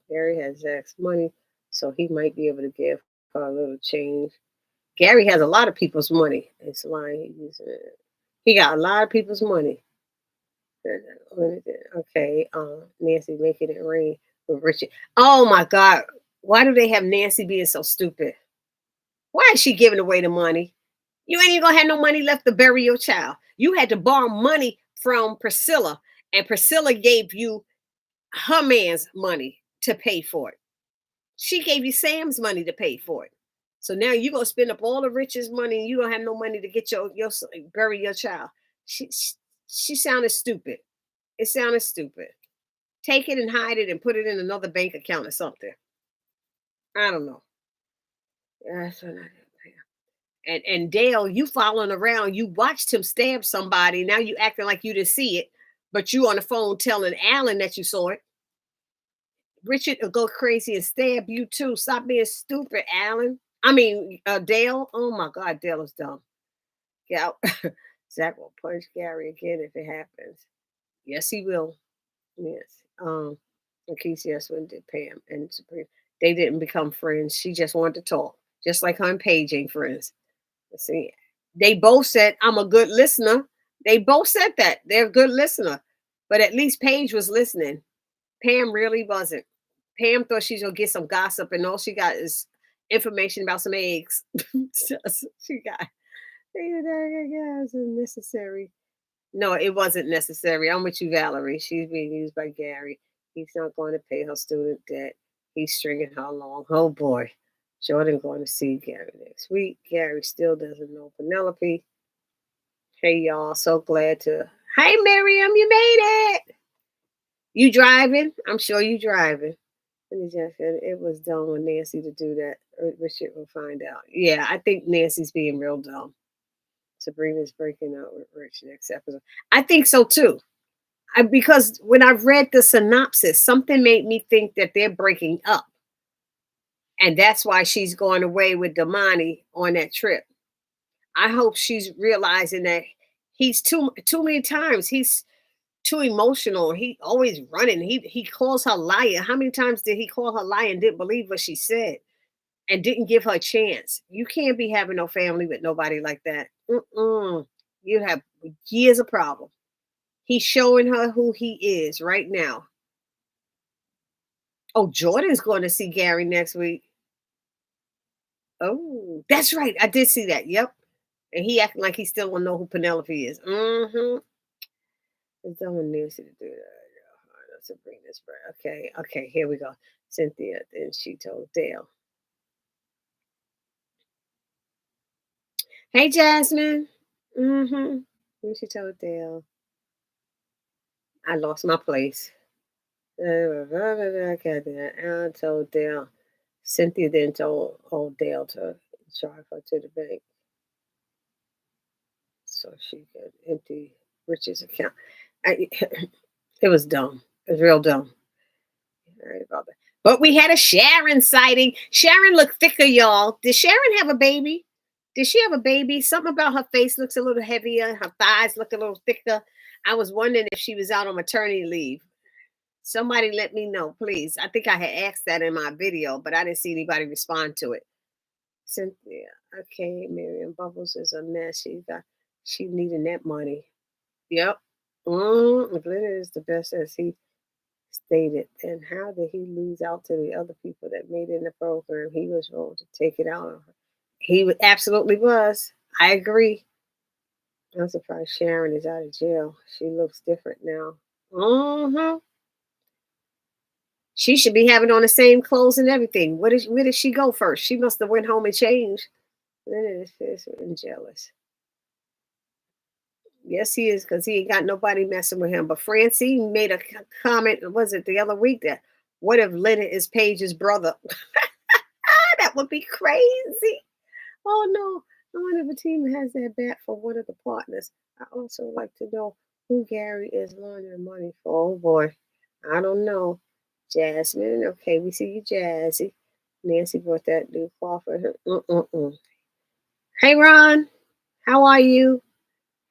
Gary has Zach's money, so he might be able to give her a little change. Gary has a lot of people's money. It's lying. He got a lot of people's money. Okay, Nancy making it rain with Richard. Oh my God. Why do they have Nancy being so stupid? Why is she giving away the money? You ain't even gonna have no money left to bury your child. You had to borrow money from Priscilla, and Priscilla gave you her man's money to pay for it. She gave you Sam's money to pay for it. So now you're gonna spend up all the richest money, and you don't have no money to get your bury your child. She sounded stupid. It sounded stupid. Take it and hide it and put it in another bank account or something. I don't know. That's what I did. And Dale, you following around, you watched him stab somebody. Now you acting like you didn't see it, but you on the phone telling Alan that you saw it. Richard will go crazy and stab you too. Stop being stupid, Alan. I mean, Dale. Oh my God, Dale is dumb. Yeah, Zach will punch Gary again if it happens. Yes, he will. Yes. In case yes, when did Pam and Supreme? They didn't become friends. She just wanted to talk, just like her and Paige ain't friends. See, they both said, I'm a good listener. They both said that. They're a good listener. But at least Paige was listening. Pam really wasn't. Pam thought she's going to get some gossip, and all she got is information about some eggs. She got, it's unnecessary. No, it wasn't necessary. I'm with you, Valerie. She's being used by Gary. He's not going to pay her student debt. He's stringing her along. Oh, boy. Jordan going to see Gary next week. Gary still doesn't know Penelope. Hey, y'all. So glad to. Hey, Miriam, you made it. You driving? I'm sure you driving. And he just said it was dumb with Nancy to do that. Richard will find out. Yeah, I think Nancy's being real dumb. Sabrina's breaking up with Rich next episode. I think so too. Because when I read the synopsis, something made me think that they're breaking up. And that's why she's going away with Damani on that trip. I hope she's realizing that he's too many times. He's too emotional. He always running. He calls her liar. How many times did he call her liar and didn't believe what she said and didn't give her a chance? You can't be having no family with nobody like that. You have years of problem. He's showing her who he is right now. Oh, Jordan's going to see Gary next week. Oh, that's right. I did see that. Yep. And he acting like he still don't know who Penelope is. It's dumb and Nancy to do that. Let's bring this back. Okay, here we go. Cynthia, then she told Dale. Hey, Jasmine. Then she told Dale. I lost my place. I told Dale. Cynthia then told old Dale to drive her to the bank so she could empty Richard's account. It was dumb. It was real dumb. Right about that. But we had a Sharon sighting. Sharon looked thicker, y'all. Did Sharon have a baby? Did she have a baby? Something about her face looks a little heavier. Her thighs look a little thicker. I was wondering if she was out on maternity leave. Somebody let me know, please. I think I had asked that in my video, but I didn't see anybody respond to it. Cynthia, okay, Miriam Bubbles is a mess. She needing that money. Yep. If Leonard is the best as he stated, then how did he lose out to the other people that made it in the program? He was wrong to take it out on her. Absolutely was. I agree. I'm surprised Sharon is out of jail. She looks different now. Mm-hmm. She should be having on the same clothes and everything. Where did she go first? She must have went home and changed. Leonard is pissed and jealous. Yes, he is, because he ain't got nobody messing with him. But Francine made a comment, was it the other week, that what if Leonard is Paige's brother? That would be crazy. Oh no. I wonder if a team has that bat for one of the partners. I also like to know who Gary is laundering money for. Oh boy. I don't know. Jasmine. Okay, we see you, Jazzy. Nancy brought that new cloth for her. Hey Ron, how are you?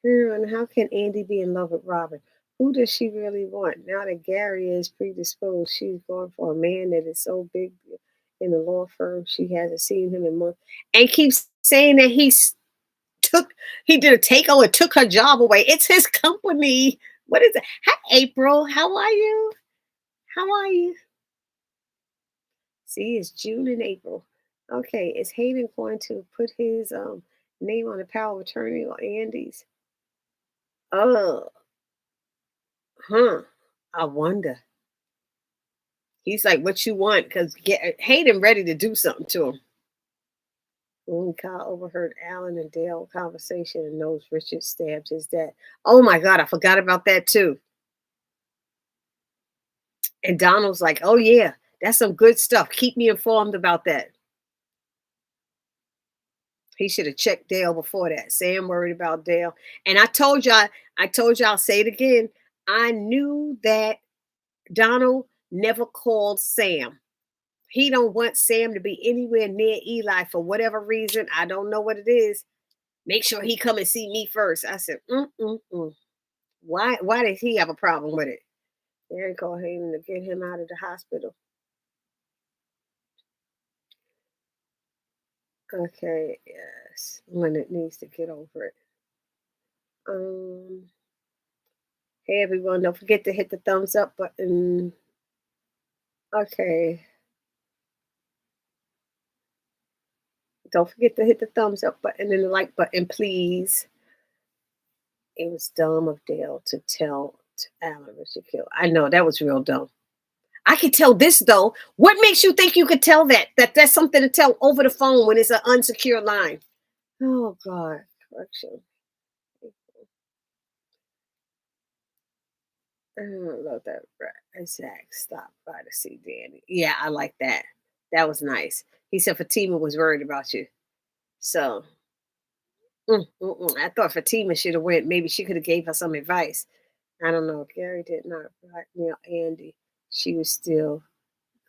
And how can Andy be in love with Robin? Who does she really want? Now that Gary is predisposed, she's going for a man that is so big in the law firm she hasn't seen him in months, and keeps saying that took he did a takeover and took her job away. It's his company. What is it? Hi April, how are you? How are you? See, it's June and April. Okay, is Hayden going to put his name on the power of attorney or Andy's? Oh, huh. I wonder. He's like, "What you want?" Because Hayden ready to do something to him. When Kyle overheard Alan and Dale conversation and knows Richard stabbed his dad. Oh my God, I forgot about that too. And Donald's like, "Oh yeah, that's some good stuff. Keep me informed about that." He should have checked Dale before that. Sam worried about Dale. And I told you, I'll say it again. I knew that Donald never called Sam. He don't want Sam to be anywhere near Eli for whatever reason. I don't know what it is. Make sure he come and see me first. I said, Why does he have a problem with it? Gary called Hayden to get him out of the hospital. Okay, yes. Leonard needs to get over it. Um, hey everyone, don't forget to hit the thumbs up button. Okay. Don't forget to hit the thumbs up button and the like button, please. It was dumb of Dale to tell Alan Richard killed. I know that was real dumb. I could tell this though. What makes you think you could tell that? That's something to tell over the phone when it's an unsecure line. Oh God, correction. I don't love that. Zach stopped by to see Danny. Yeah, I like that. That was nice. He said Fatima was worried about you. So I thought Fatima should have went. Maybe she could have gave her some advice. I don't know. Gary did not blackmail Andy. She was still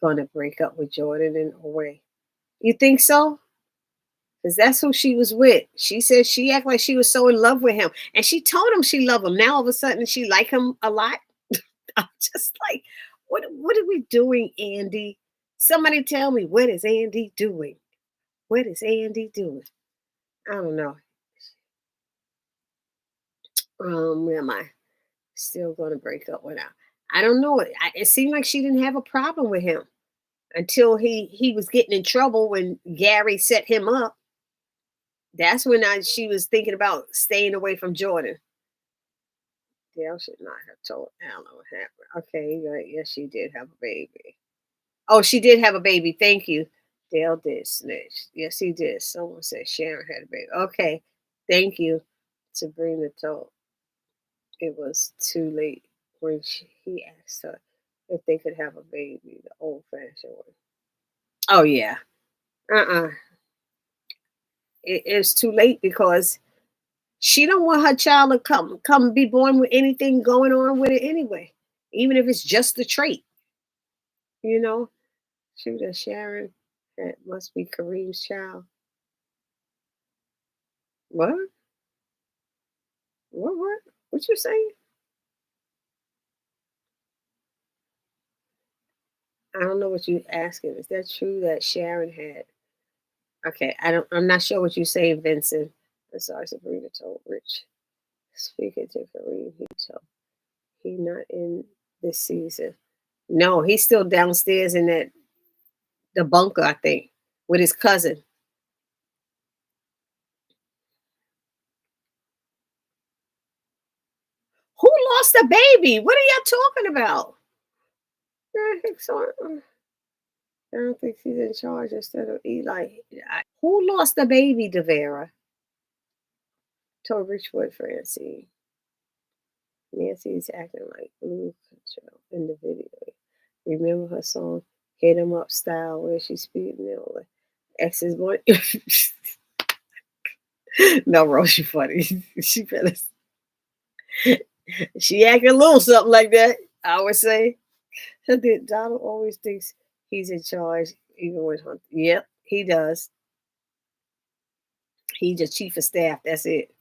going to break up with Jordan in a way. You think so? Because that's who she was with. She said she acted like she was so in love with him. And she told him she loved him. Now all of a sudden she like him a lot. I'm just like, what are we doing, Andy? Somebody tell me, what is Andy doing? What is Andy doing? I don't know. Where am I? Still going to break up with her. I don't know. It seemed like she didn't have a problem with him until he was getting in trouble when Gary set him up. That's when she was thinking about staying away from Jordan. Dale should not have told Alan what happened. Okay, right. Yes, she did have a baby. Oh, she did have a baby. Thank you. Dale did snitch. Yes, he did. Someone said Sharon had a baby. Okay, thank you. Sabrina told it was too late when he asked her if they could have a baby, the old fashioned one. Oh yeah. Uh-uh. It's too late because she don't want her child to come be born with anything going on with it anyway. Even if it's just a trait. You know? Shoot, that Sharon, that must be Kareem's child. What? What? What you saying? I don't know what you asking. Is that true that Sharon had? Okay, I'm not sure what you're saying, Vincent. I'm sorry, Sabrina told Rich. Speaking to Kareem, he told. He not in this season. No, he's still downstairs in the bunker, I think, with his cousin. Who lost a baby? What are y'all talking about? I think so. I don't think she's in charge instead of Eli. Who lost the baby, Devera? Told Richwood Francine. Nancy's acting like Blue Control in the video. Remember her song "Hit 'Em Up" style where she's speeding over ex's boy. No, Rose, you funny. She better. She acting a little something like that. I would say. Donald always thinks he's in charge, even with Hunter. Yep, he does. He's the chief of staff. That's it.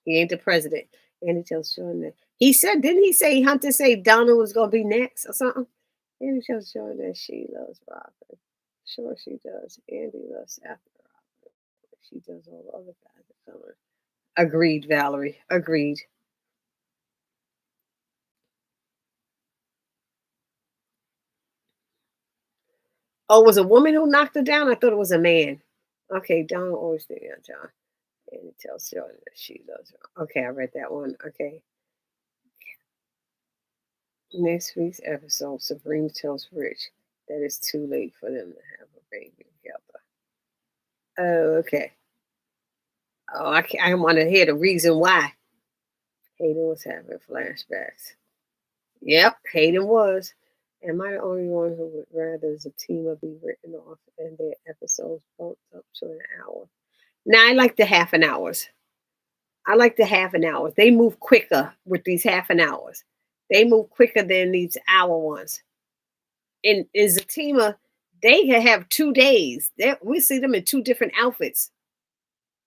He ain't the president. And he tells Sean that he said, didn't he say Hunter say Donald was gonna be next or something? And he tells Sean that she loves Robin. Sure she does. Andy loves after Robin. She does all the other guys that come. Agreed, Valerie. Agreed. Oh, it was a woman who knocked her down? I thought it was a man. Okay, Donald always thinks yeah, John. And he tells Sean that she loves her. Okay, I read that one. Okay. Next week's episode, Sabrina tells Rich that it's too late for them to have a baby together. Oh, okay. Oh, I want to hear the reason why. Hayden was having flashbacks. Yep, Hayden was. Am I the only one who would rather Zatima be written off and their episodes bumped up to an hour? Now, I like the half an hours. I like the half an hours. They move quicker with these half an hours. They move quicker than these hour ones. In Zatima, they can have 2 days. We see them in 2 different outfits.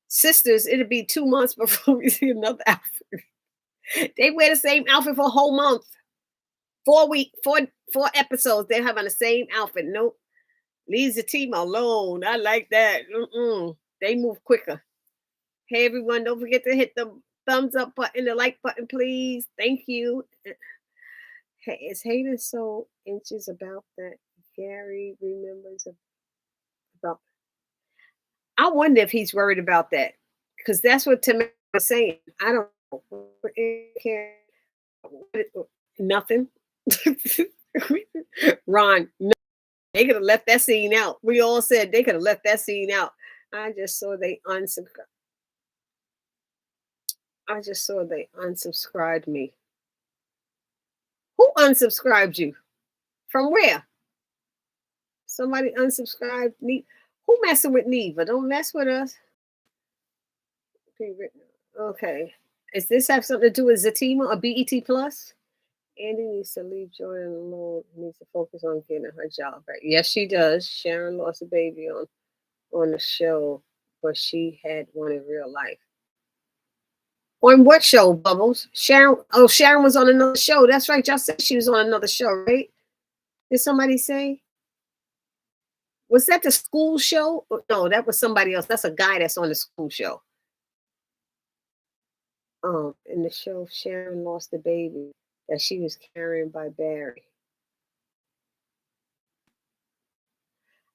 Sisters, it'll be 2 months before we see another outfit. They wear the same outfit for a whole month. 4 episodes. They have on the same outfit. Nope. Leave Zatima alone. I like that. They move quicker. Hey everyone, don't forget to hit the thumbs up button, the like button, please. Thank you. Hey, is Hayden so anxious about that Gary remembers about? I wonder if he's worried about that because that's what Tim was saying. I don't know. Nothing. Ron, no, they could have left that scene out. We all said they could have left that scene out. I just saw they unsubscribed me. Who unsubscribed you? From where? Somebody unsubscribed me. Who messing with Neva? Don't mess with us. Okay. Does this have something to do with Zatima or BET Plus? Andy needs to leave Jordan alone. Needs to focus on getting her job back. Yes, she does. Sharon lost a baby on the show, but she had one in real life. On what show, Bubbles? Sharon. Oh, Sharon was on another show. That's right. Y'all said she was on another show, right? Did somebody say? Was that the school show? No, that was somebody else. That's a guy that's on the school show. In the show, Sharon lost the baby that she was carrying by Barry.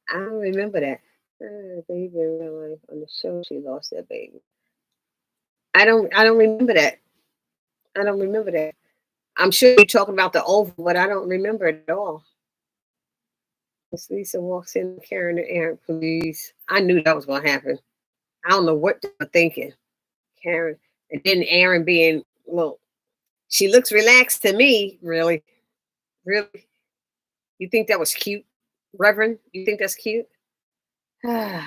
I don't remember that. Baby in real life on the show, she lost that baby. I don't remember that. I don't remember that. I'm sure you're talking about the Oval, but I don't remember it at all. Miss Lisa walks in carrying the Aaron, please. I knew that was going to happen. I don't know what they were thinking. Karen. And then Aaron being, well, she looks relaxed to me, really. Really? You think that was cute? Reverend, you think that's cute? The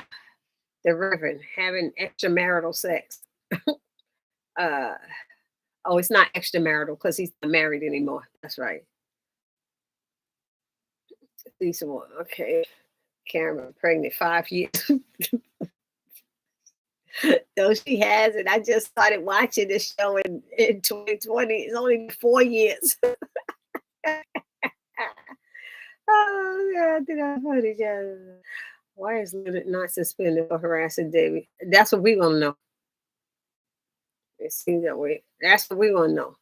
Reverend having extramarital sex. Oh, it's not extramarital because he's not married anymore. That's right. Lisa, okay. Karen pregnant 5 years. No, she hasn't. I just started watching this show in 2020. It's only 4 years. Oh, God, did I funny? Why is Leonard not suspended for harassing David? That's what we want to know. It seems that way. That's what we want to know.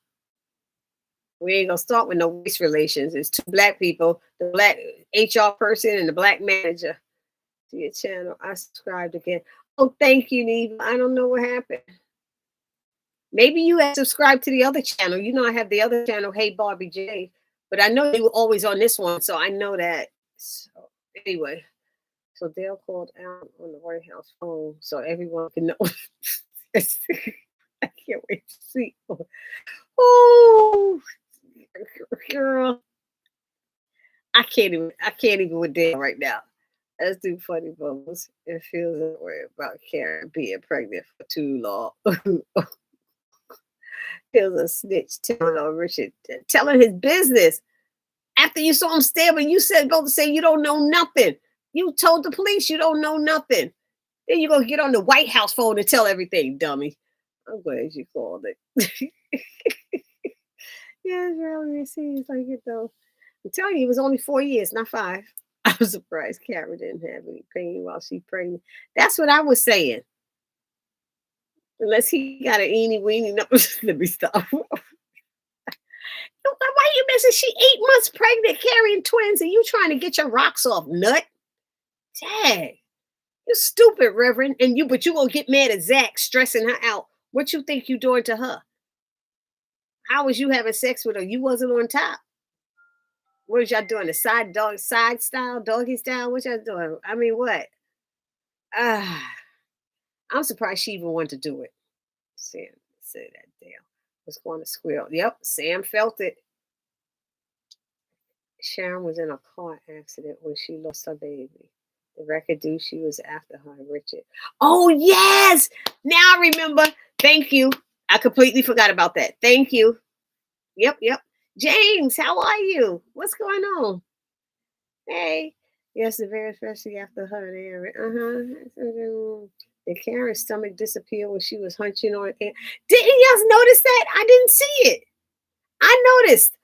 We ain't gonna start with no race relations. It's two black people, the black HR person and the black manager. To your channel, I subscribed again. Oh, thank you, Neva. I don't know what happened. Maybe you have subscribed to the other channel. You know, I have the other channel, Hey Barbie J, but I know you were always on this one, so I know that. So anyway, so Dale called out on the White House phone so everyone can know. I can't wait to see. Oh, girl, I can't even with Dale right now. Let's do funny bubbles. It feels that way about Karen being pregnant for too long. Feels a snitch telling on Richard, telling his business. After you saw him stabbing, you said go to say you don't know nothing. You told the police you don't know nothing. Then you gonna get on the White House phone and tell everything, dummy. I'm glad you called it. Yeah, it really seems like it though. I'm telling you, it was only 4 years, not 5. I was surprised Karen didn't have any pain while she pregnant. That's what I was saying. Unless he got an eeny weeny. No, let me stop. Why you missing? She 8 months pregnant, carrying twins, and you trying to get your rocks off, nut? Dang, you stupid, Reverend. But you gonna get mad at Zach stressing her out. What you think you doing to her? How was you having sex with her? You wasn't on top. What was y'all doing? The side style, doggy style? What y'all doing? I mean, what? Ah, I'm surprised she even wanted to do it. Sam said that damn was going to squeal. Yep, Sam felt it. Sharon was in a car accident when she lost her baby. The record due she was after her, Richard. Oh yes! Now I remember. Thank you. I completely forgot about that. Thank you. Yep. James, how are you? What's going on? Hey. Yes, the very first thing after her and Aaron. Uh-huh. Did Karen's stomach disappear when she was hunching on it? Didn't you notice that? I didn't see it. I noticed.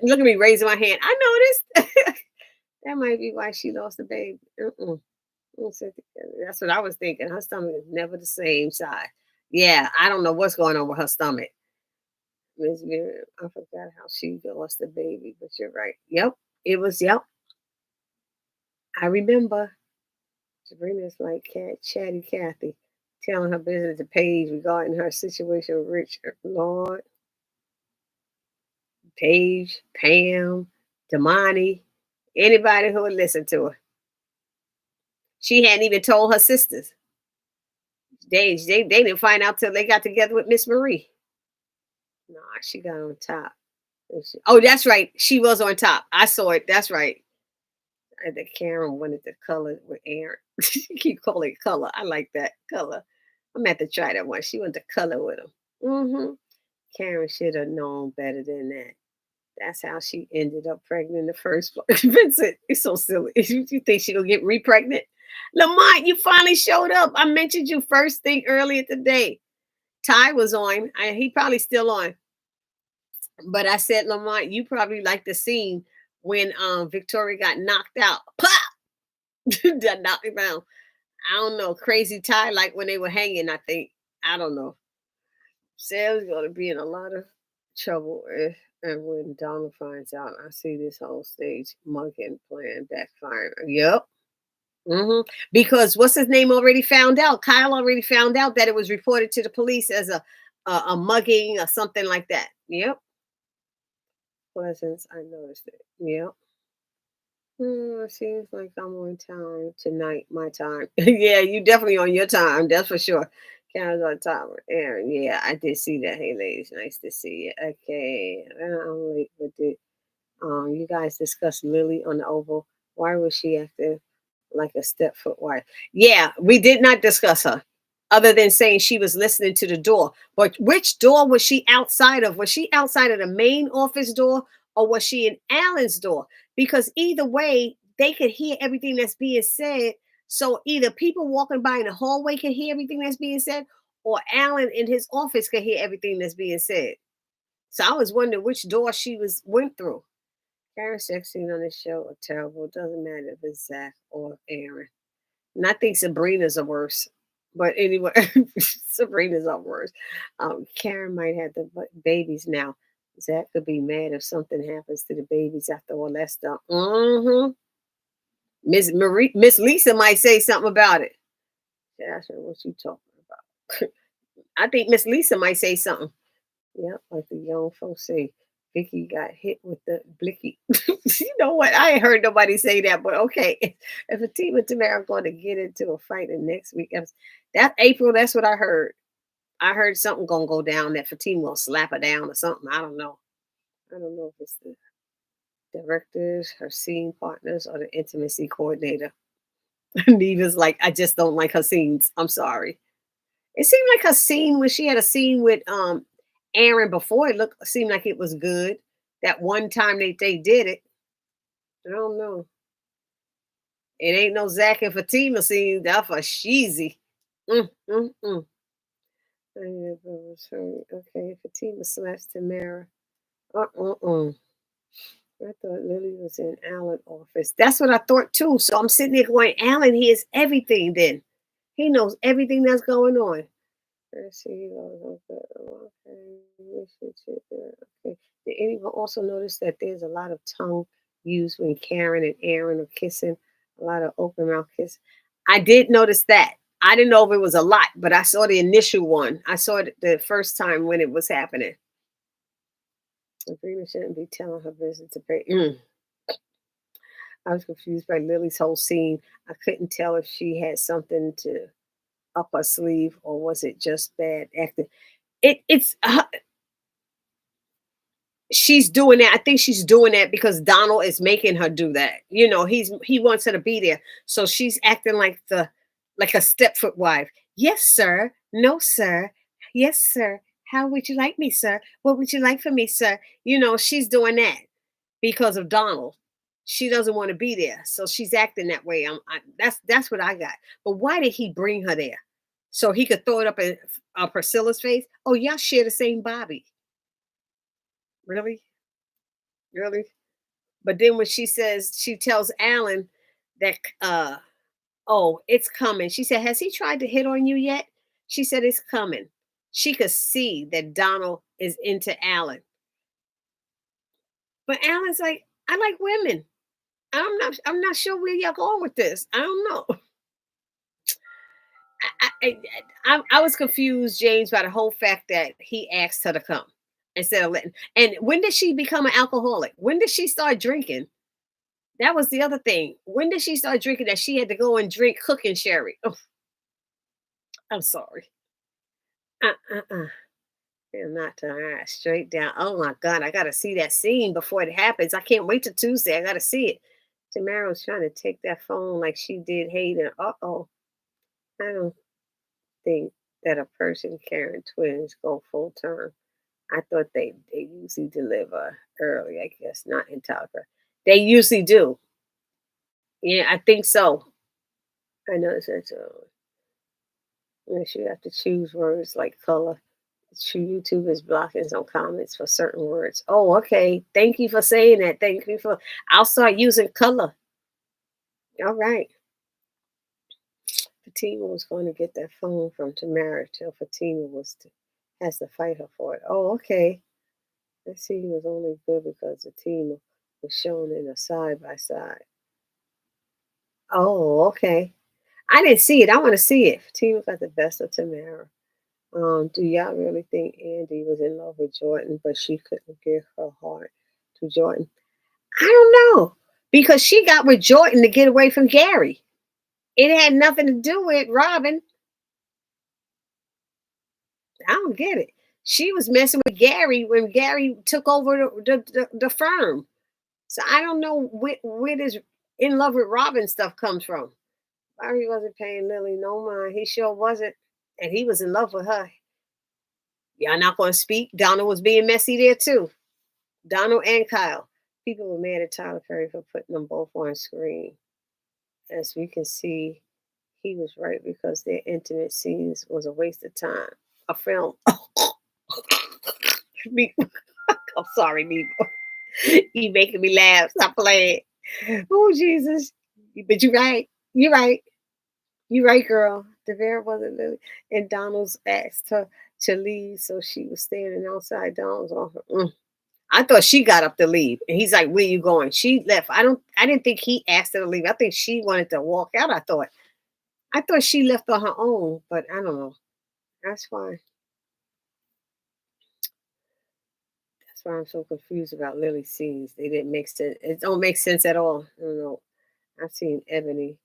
Look at me raising my hand. I noticed. That might be why she lost the baby. That's what I was thinking. Her stomach is never the same size. Yeah, I don't know what's going on with her stomach. Miss Miriam, I forgot how she lost the baby, but you're right. Yep, it was. Yep, I remember. Sabrina's like Chatty Cathy telling her business to Paige regarding her situation with Richard. Lord, Paige, Pam, Damani, anybody who would listen to her. She hadn't even told her sisters. They didn't find out till they got together with Miss Marie. Nah, she got on top. Oh, that's right. She was on top. I saw it. That's right. The Karen wanted the color with Aaron. She keep calling it color. I like that color. I'm gonna have to try that one. She wanted the color with him. Karen should have known better than that. That's how she ended up pregnant in the first place. Vincent, it's so silly. You think she'll get re-pregnant? Lamont, you finally showed up. I mentioned you first thing earlier today. Ty was on. He probably still on. But I said, Lamont, you probably like the scene when Victoria got knocked out. Pop! That knocked him down. I don't know. Crazy Ty, like when they were hanging, I think. I don't know. Sam's going to be in a lot of trouble if and when Donald finds out. I see this whole stage monkey plan backfiring. Yep. Because what's his name already found out? Kyle already found out that it was reported to the police as a mugging or something like that. Yep. Pleasance, I noticed it. Yep. Seems like I'm on time tonight, my time. Yeah, you definitely on your time, that's for sure. Karen's on time with Aaron. Yeah, I did see that. Hey, ladies, nice to see you. Okay, I'm late, but did you guys discussed Lily on the Oval? Why was she acting like a stepfoot wife? Yeah, we did not discuss her, other than saying she was listening to the door. But which door was she outside of? Was she outside of the main office door, or was she in Alan's door? Because either way, they could hear everything that's being said. So either people walking by in the hallway can hear everything that's being said, or Alan in his office could hear everything that's being said. So I was wondering which door she went through. Karen's sex scene on this show are terrible. It doesn't matter if it's Zach or Aaron. And I think Sabrina's are worse. But anyway, Sabrina's are worse. Karen might have the babies now. Zach could be mad if something happens to the babies after all that stuff. Mm-hmm. Miss Lisa might say something about it. Yeah, that's what you talking about. I think Miss Lisa might say something. Yep, like the young folks say, Vicky got hit with the blicky. You know what? I ain't heard nobody say that, but okay. If a team and Tamara are going to get into a fight in next week, that April, that's what I heard. I heard something gonna go down that Fatima gonna slap her down or something. I don't know. I don't know if it's the directors, her scene partners, or the intimacy coordinator. Neva's like, I just don't like her scenes. I'm sorry. It seemed like her scene when she had a scene with Aaron before it seemed like it was good. That one time they did it. I don't know. It ain't no Zach and Fatima scene. That's for sheezy. Mm, mm, mm. Okay, Fatima slaps Tamara. Uh. I thought Lily was in Allen's office. That's what I thought too. So I'm sitting there going, Allen hears everything then. He knows everything that's going on. Let's see. Okay. Did anyone also notice that there's a lot of tongue used when Karen and Aaron are kissing? A lot of open mouth kiss. I did notice that. I didn't know if it was a lot, but I saw the initial one. I saw it the first time when it was happening. Sabrina shouldn't be telling her business to pay. I was confused by Lily's whole scene. I couldn't tell if she had something to up her sleeve or was it just bad acting. It's she's doing that. I think she's doing that because Donald is making her do that. You know, he wants her to be there, so she's acting like a stepfoot wife. Yes, sir. No, sir. Yes, sir. How would you like me, sir? What would you like for me, sir? You know, she's doing that because of Donald. She doesn't want to be there, so she's acting that way. That's what I got. But why did he bring her there? So he could throw it up in Priscilla's face? Oh, y'all share the same Bobby. Really? Really? But then when she tells Alan that, oh, it's coming. She said, has he tried to hit on you yet? She said, it's coming. She could see that Donald is into Alan. But Alan's like, I like women. I'm not sure where y'all going with this. I don't know. I was confused, James, by the whole fact that he asked her to come instead of letting. And when did she become an alcoholic? When did she start drinking? That was the other thing. When did she start drinking that she had to go and drink cooking sherry? Oh, I'm sorry. Uh. They're not straight down. Oh my God, I gotta see that scene before it happens. I can't wait till Tuesday. I gotta see it. Tamara was trying to take that phone like she did Hayden. Uh-oh. I don't think that a person carrying twins go full term. I thought they usually deliver early, I guess, not in Talca. They usually do. Yeah, I think so. I know it's you have to choose words like color. YouTube is blocking some comments for certain words. Oh, okay. Thank you for saying that. Thank you for. I'll start using color. All right. Fatima was going to get that phone from Tamara till Fatima has to fight her for it. Oh, okay. That scene was only good because the team was shown in a side by side. Oh, okay. I didn't see it. I want to see it. Fatima got the best of Tamara. Do y'all really think Andy was in love with Jordan, but she couldn't give her heart to Jordan? I don't know. Because she got with Jordan to get away from Gary. It had nothing to do with Robin. I don't get it. She was messing with Gary when Gary took over the firm. So I don't know where this in love with Robin stuff comes from. Barry wasn't paying Lily no mind. He sure wasn't. And he was in love with her. Y'all not going to speak? Donald was being messy there too. Donald and Kyle. People were mad at Tyler Perry for putting them both on screen. As we can see, he was right because their intimate scenes was a waste of time. A film. I'm sorry, people. You making me laugh. Stop playing. Oh, Jesus. But you're right. You're right. You're right, girl. Devere wasn't Lily. And Donald's asked her to leave, so she was standing outside Donald's office. I thought she got up to leave, and he's like, "Where you going?" She left. I didn't think he asked her to leave. I think she wanted to walk out. I thought she left on her own, but I don't know. That's fine. That's why I'm so confused about Lily's scenes. They didn't make sense. It don't make sense at all. I don't know. I've seen Ebony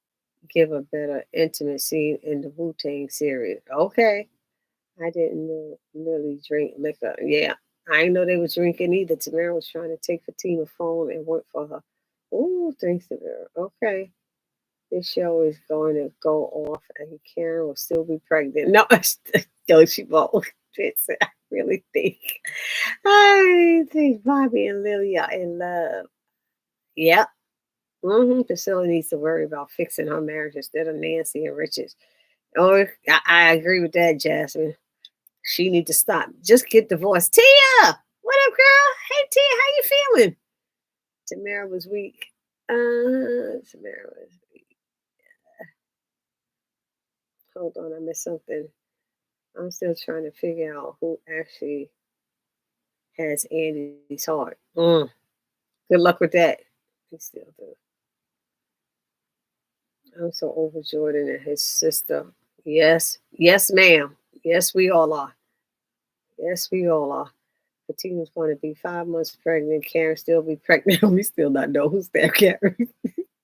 give a better intimate scene in the Wu Tang series. Okay. I didn't know Lily drink liquor. Yeah. I didn't know they was drinking either. Tamara was trying to take Fatima's phone and work for her. Ooh, thanks, Tamara. Okay. This show is going to go off and Karen will still be pregnant. No, no, she won't. I really think. I think Bobby and Lily are in love. Yep. Priscilla needs to worry about fixing her marriage instead of Nancy and Richard. Oh, I agree with that, Jasmine. She need to stop. Just get divorced. Tia, what up, girl? Hey, Tia, how you feeling? Tamara was weak. Tamara was weak. Hold on, I missed something. I'm still trying to figure out who actually has Andy's heart. Good luck with that. He still do. I'm so over Jordan and his sister. Yes, yes, ma'am. Yes, we all are. Yes, we all are. Fatina's going to be 5 months pregnant. Karen still be pregnant. We still not know who's that Karen.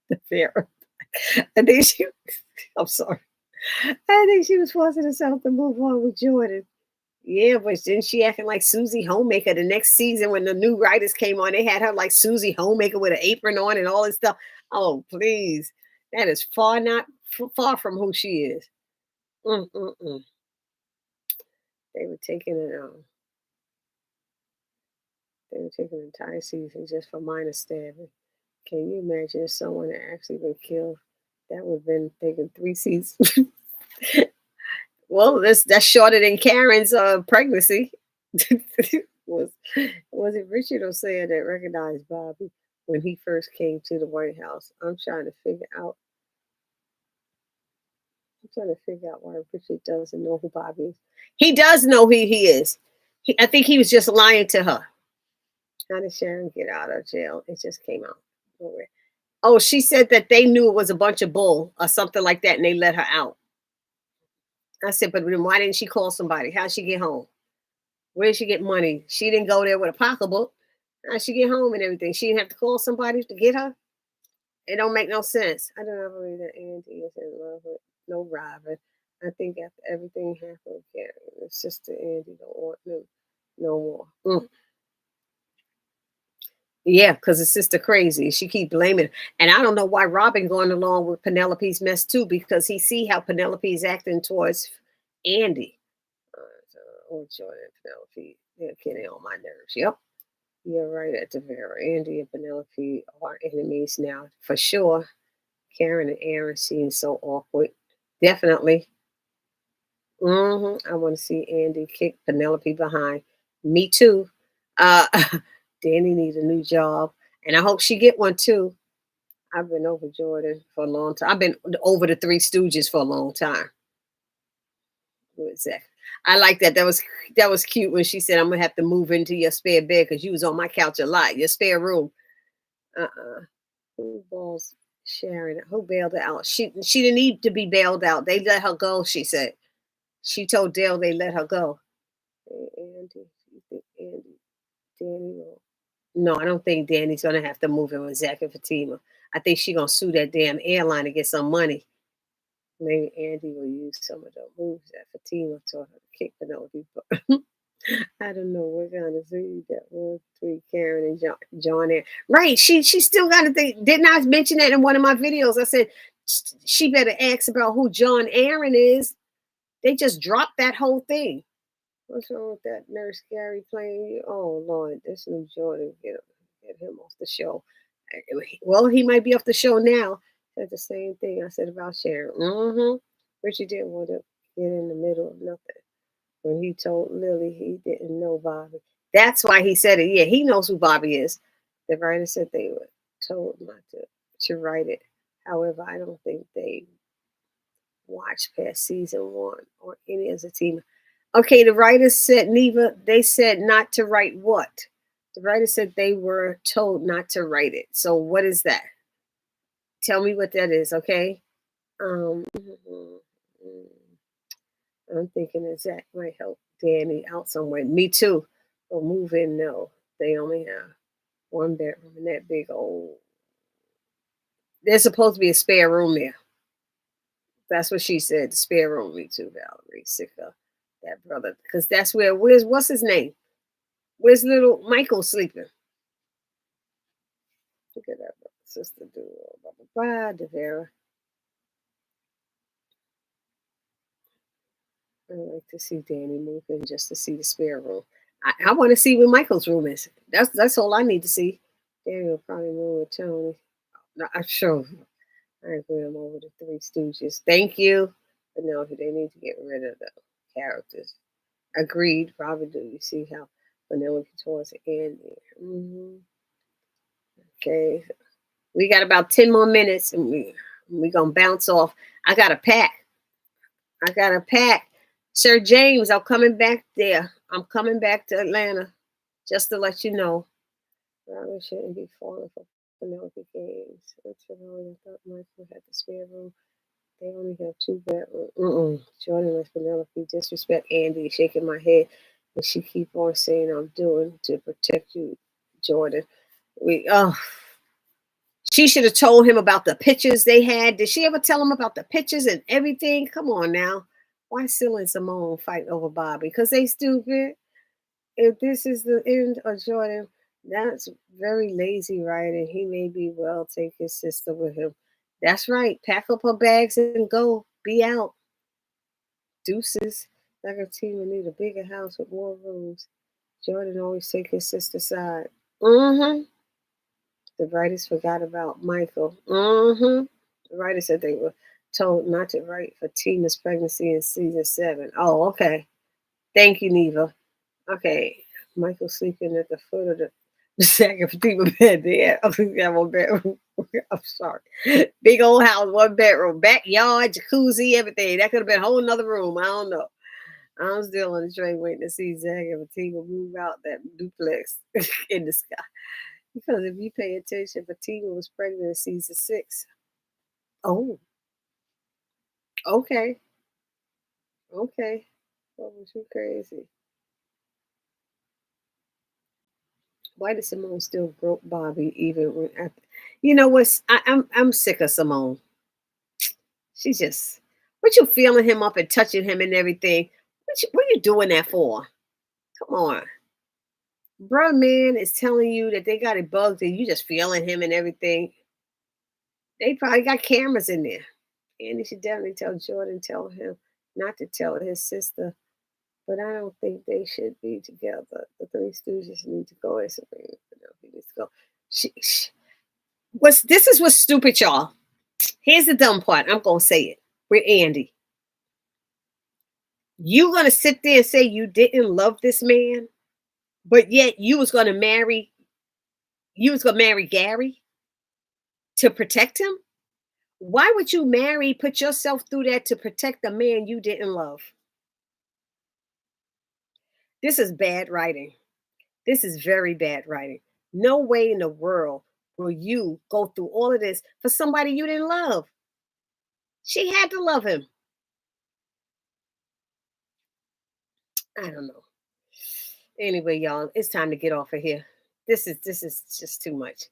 The Pharaoh. I think she. I'm sorry. I think she was forcing herself to move on with Jordan. Yeah, but then she acting like Susie Homemaker the next season when the new writers came on. They had her like Susie Homemaker with an apron on and all this stuff. Oh, please. That is far from who she is. Mm-mm-mm. They were taking it they were taking an entire season just for minor stabbing. Can you imagine if someone had actually been killed? That would have been taking 3 seasons. Well, that's shorter than Karen's pregnancy. was was it Richard or Sam that recognized Bobby when he first came to the White House? I'm trying to figure out why Richard doesn't know who Bobby is. He does know who he is. I think he was just lying to her. How did Sharon get out of jail? It just came out nowhere. Oh, she said that they knew it was a bunch of bull or something like that, and they let her out. I said, but then why didn't she call somebody? How'd she get home? Where did she get money? She didn't go there with a pocketbook. How'd she get home and everything? She didn't have to call somebody to get her? It don't make no sense. I don't believe that Andy is in love with no Robin. I think after everything happened with Karen, it's just that Andy don't want no more. Yeah, because his sister crazy. She keep blaming. And I don't know why Robin going along with Penelope's mess too, because he see how Penelope's acting towards Andy. Oh, Jordan and Penelope, they're getting on my nerves. Yep. You're right at the very. Andy and Penelope are enemies now, for sure. Karen and Aaron seem so awkward. Definitely. I want to see Andy kick Penelope behind. Me too. Uh, Danny needs a new job, and I hope she get one too. I've been over Jordan for a long time. I've been over the Three Stooges for a long time. What is that? I like that. That was cute when she said, "I'm gonna have to move into your spare bed because you was on my couch a lot. Your spare room." Who balls Sharon? Who bailed her out? She didn't need to be bailed out. They let her go. She said. She told Dale they let her go. Hey, Andy, you think Danny will? No, I don't think Danny's gonna have to move in with Zach and Fatima. I think she's gonna sue that damn airline to get some money. Maybe Andy will use some of the moves that Fatima taught her to kick Penelope. I don't know. We're gonna see that one between Karen and John there. Right. She still got to think. Didn't I mention that in one of my videos? I said she better ask about who John Aaron is. They just dropped that whole thing. What's wrong with that nurse Gary playing you? Oh Lord, this new Jordan, get him off the show. Well, he might be off the show now. Said the same thing I said about Sharon. Richard didn't want to get in the middle of nothing. When he told Lily he didn't know Bobby. That's why he said it. Yeah, he knows who Bobby is. The writer said they were told not to write it. However, I don't think they watched past season 1 or any of the team. Okay, the writers said Neva, they said not to write what? The writer said they were told not to write it. So what is that? Tell me what that is, okay? Mhm. I'm thinking that Zach might help Danny out somewhere. Me too. But move in, no. They only have one bedroom in that big old. There's supposed to be a spare room there. That's what she said. The spare room. Me too, Valerie. Sick of that brother. Because that's where's what's his name? Where's little Michael sleeping? Look at that sister do. Blah, blah, blah, Devera. I like to see Danny move in just to see the spare room. I want to see where Michael's room is. That's all I need to see. Danny will probably move with Tony. No, I'm sure. I agree. I'm over the Three Stooges. Thank you. But no, they need to get rid of the characters. Agreed. Probably do. You see how Vanilla towards the end there. Okay. We got about 10 more minutes and we going to bounce off. I got to pack. Sir James, I'm coming back there. I'm coming back to Atlanta just to let you know. Robin shouldn't be falling for Penelope games. That's what I thought Michael had the spare room. They only have two bedrooms. Jordan and Penelope disrespect Andy, shaking my head. And she keep on saying I'm doing to protect you, Jordan. She should have told him about the pictures they had. Did she ever tell him about the pictures and everything? Come on now. Why Syl and Simone fight over Bobby? Because they stupid. If this is the end of Jordan, that's very lazy, right? And he may be well take his sister with him. That's right. Pack up her bags and go. Be out. Deuces. Like a team will need a bigger house with more rooms. Jordan always take his sister's side. The writers forgot about Michael. The writers said they were told not to write for Tina's pregnancy in season 7. Oh, okay. Thank you, Neva. Okay. Michael sleeping at the foot of the second Fatima bed there. I think that one bedroom. I'm sorry. Big old house, one bedroom, backyard, jacuzzi, everything. That could have been a whole nother room. I don't know. I'm still on the train waiting to see Zach and Fatima move out that duplex in the sky. Because if you pay attention, Fatima was pregnant in season 6. Oh, okay. Okay. What was you crazy? Why did Simone still broke Bobby even when after? You know what's I'm sick of Simone. She just what you feeling him up and touching him and everything. What you doing that for? Come on. Bro man is telling you that they got it bugged and you just feeling him and everything. They probably got cameras in there. And he should definitely tell him not to tell his sister. But I don't think they should be together. The Three Stooges need to go. It's he needs to go. This is what's stupid, y'all. Here's the dumb part. I'm gonna say it. With Andy. You gonna sit there and say you didn't love this man, but yet you was gonna marry Gary to protect him? Why would you put yourself through that to protect a man you didn't love? This is bad writing. This is very bad writing. No way in the world will you go through all of this for somebody you didn't love. She had to love him. I don't know. Anyway, y'all, it's time to get off of here. This is just too much.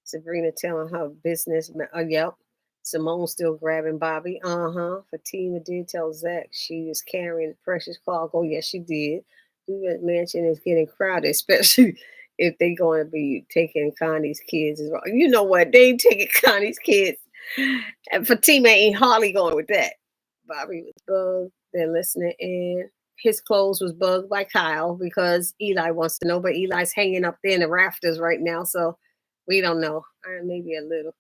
Sabrina telling her business. Yep. Simone still grabbing Bobby. Fatima did tell Zach she was carrying precious cargo. Yes, she did. The mansion is getting crowded, especially if they're going to be taking Connie's kids as well. You know what? They ain't taking Connie's kids. And Fatima ain't hardly going with that. Bobby was bugged. They're listening in. His clothes was bugged by Kyle because Eli wants to know, but Eli's hanging up there in the rafters right now, so we don't know. Maybe a little.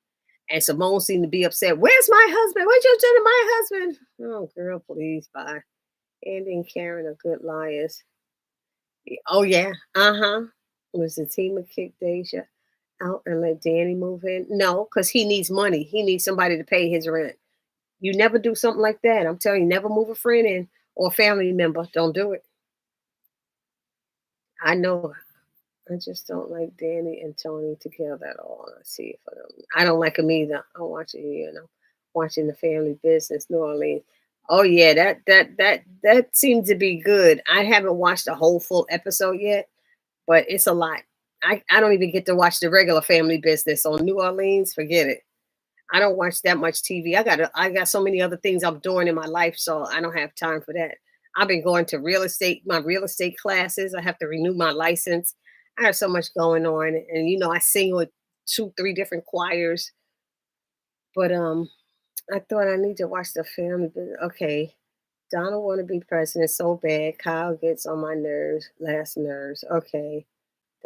And Simone seemed to be upset. Where's my husband? What you doing to my husband? Oh, girl, please, bye. Andy and Karen are good liars. Oh, yeah. Was the team of kick Deja out and let Danny move in? No, because he needs money. He needs somebody to pay his rent. You never do something like that. I'm telling you, never move a friend in or a family member. Don't do it. I know. I just don't like Danny and Tony together at all. Let's see if I don't like them either. I'm watching, watching the Family Business, New Orleans. Oh yeah, that seems to be good. I haven't watched a whole full episode yet, but it's a lot. I don't even get to watch the regular Family Business on New Orleans. Forget it. I don't watch that much TV. I got so many other things I'm doing in my life, so I don't have time for that. I've been going to my real estate classes. I have to renew my license. I have so much going on, and I sing with 3 different choirs. But I thought I need to watch the Family Business. Okay, Donald want to be president so bad. Kyle gets on my last nerves. Okay,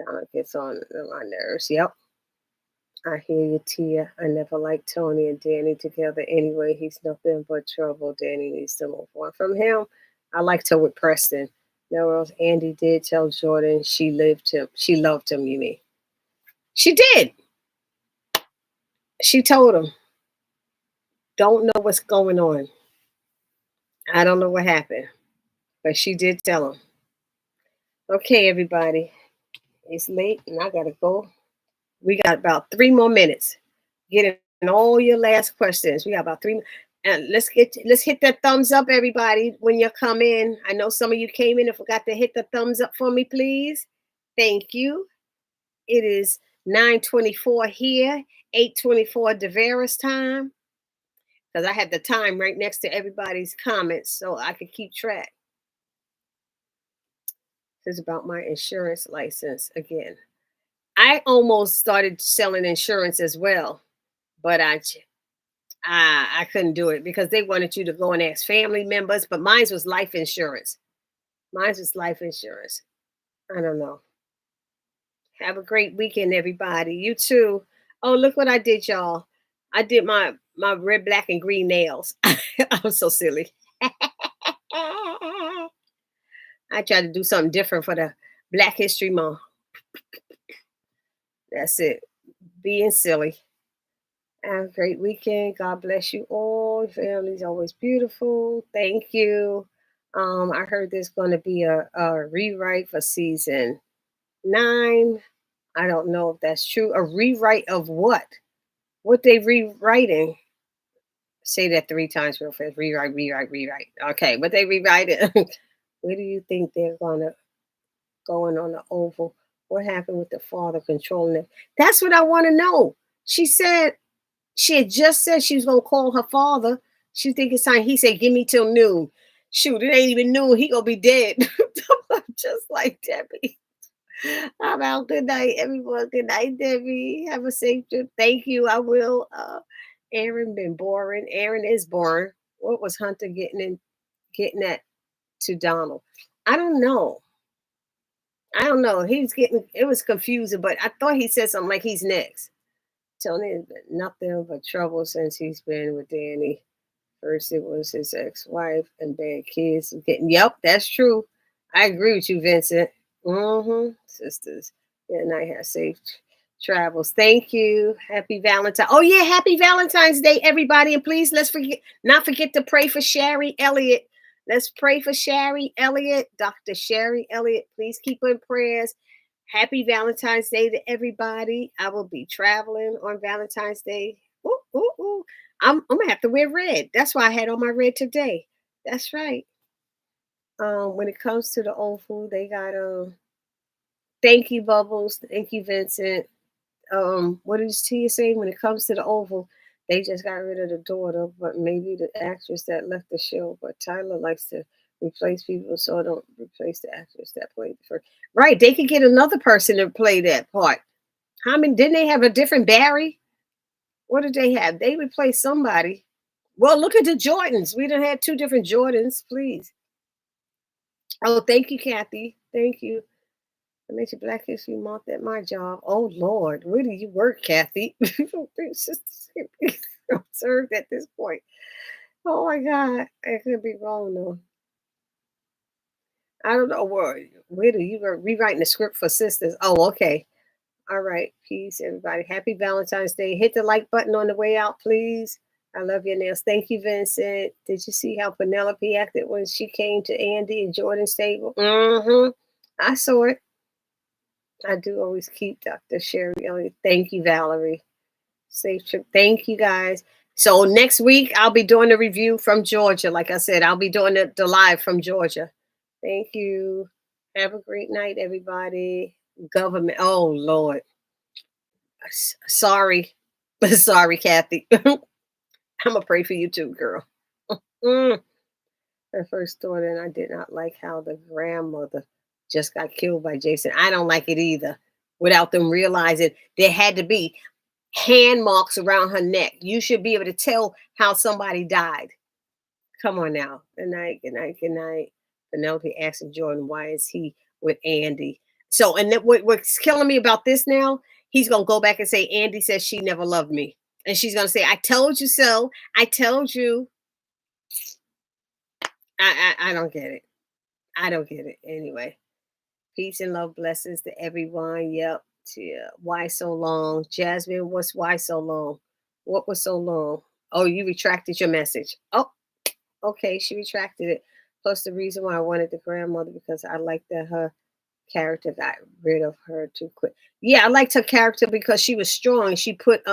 Donald gets on my nerves. Yep. I hear you, Tia. I never liked Tony and Danny together anyway. He's nothing but trouble. Danny needs to move on from him. I liked her with Preston. No else. Andy did tell Jordan she lived him. She loved him, you mean? She did. She told him, don't know what's going on. I don't know what happened. But she did tell him. Okay, everybody. It's late and I gotta go. We got about 3 more minutes. Get in all your last questions. We got about 3. And let's hit that thumbs up, everybody, when you come in. I know some of you came in and forgot to hit the thumbs up for me, please. Thank you. It is 9:24 here, 8:24 Devera's time. Because I had the time right next to everybody's comments so I could keep track. This is about my insurance license again. I almost started selling insurance as well, but I couldn't do it because they wanted you to go and ask family members, but mine was life insurance. Mine was life insurance. I don't know. Have a great weekend, everybody. You too. Oh, look what I did, y'all. I did my red, black, and green nails. I'm so silly. I tried to do something different for the Black History Month. That's it. Being silly. Have a great weekend. God bless you all. Family's always beautiful. Thank you. I heard there's going to be a rewrite for season 9. I don't know if that's true. A rewrite of what? What they rewriting? Say that 3 times real fast. Rewrite, rewrite, rewrite. Okay, what they rewriting? Where do you think they're going on the Oval? What happened with the father controlling it? That's what I want to know. She said she had just said she was gonna call her father. She think it's time. He said, "Give me till noon." Shoot, it ain't even noon. He gonna be dead. Just like Debbie. I'm out. Good night, everyone. Good night, Debbie. Have a safe trip. Thank you. I will. Aaron been boring. Aaron is boring. What was Hunter getting at to Donald? I don't know. I don't know. It was confusing, but I thought he said something like he's next. Tony has been nothing but trouble since he's been with Danny. First, it was his ex-wife and bad kids. Yep, that's true. I agree with you, Vincent. Sisters. Good night. Have safe travels. Thank you. Happy Valentine. Oh yeah, happy Valentine's Day, everybody. And please not forget to pray for Sherry Elliott. Let's pray for Sherry Elliott, Dr. Sherry Elliott. Please keep her in prayers. Happy Valentine's Day to everybody. I will be traveling on Valentine's Day. Ooh, ooh, ooh. I'm gonna have to wear red. That's why I had on my red today. That's right. When it comes to the old food, they got thank you, Bubbles. Thank you, Vincent. What did Tia say? When it comes to the Oval, they just got rid of the daughter, but maybe the actress that left the show. But Tyler likes to replace people, so don't replace the actress that played the first. Right, they could get another person to play that part. How many? Didn't they have a different Barry? What did they have? They replaced somebody. Well, look at the Jordans. We done had 2 different Jordans, please. Oh, thank you, Kathy. Thank you. I mentioned Black History Month at my job. Oh Lord, where do you work, Kathy? It's just absurd at this point. Oh my God, I could be wrong though. I don't know where do you work? Rewriting the script for Sisters. Oh, okay. All right. Peace, everybody. Happy Valentine's Day. Hit the like button on the way out, please. I love your nails. Thank you, Vincent. Did you see how Penelope acted when she came to Andy and Jordan's table? I saw it. I do always keep Dr. Sherry on. Thank you, Valerie. Safe trip. Thank you, guys. So next week I'll be doing the review from Georgia. Like I said, I'll be doing the live from Georgia. Thank you. Have a great night, everybody. Government. Oh Lord. Sorry. Sorry, Kathy. I'm gonna pray for you too, girl. Mm. Her first thought, and I did not like how the grandmother just got killed by Jason. I don't like it either. Without them realizing there had to be hand marks around her neck. You should be able to tell how somebody died. Come on now. Good night, good night, good night. Penelope asking Jordan, why is he with Andy? So, and what's killing me about this now, he's going to go back and say, Andy says she never loved me. And she's going to say, I told you so. I told you. I don't get it. I don't get it. Anyway, peace and love, blessings to everyone. Yep. Yeah. Why so long? Jasmine, why so long? What was so long? Oh, you retracted your message. Oh, okay. She retracted it. Plus the reason why I wanted the grandmother because I liked that her character got rid of her too quick. Yeah, I liked her character because she was strong. She put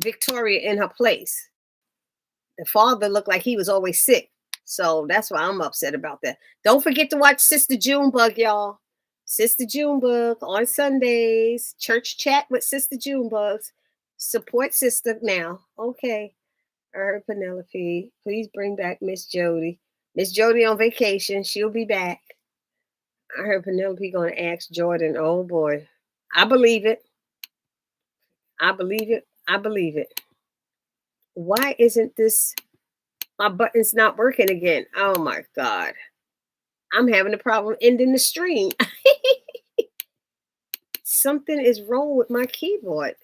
Victoria in her place. The father looked like he was always sick. So that's why I'm upset about that. Don't forget to watch Sister Junebug, y'all. Sister Junebug on Sundays. Church chat with Sister Junebugs. Support sister now. Okay. I heard Penelope. Please bring back Miss Jody. Miss Jody on vacation. She'll be back. I heard Penelope going to ask Jordan. Oh boy. I believe it. I believe it. I believe it. Why isn't this? My button's not working again. Oh my God. I'm having a problem ending the stream. Something is wrong with my keyboard.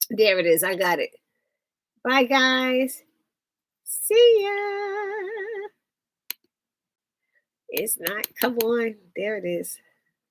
There it is. I got it. Bye, guys. See ya. It's not. Come on. There it is.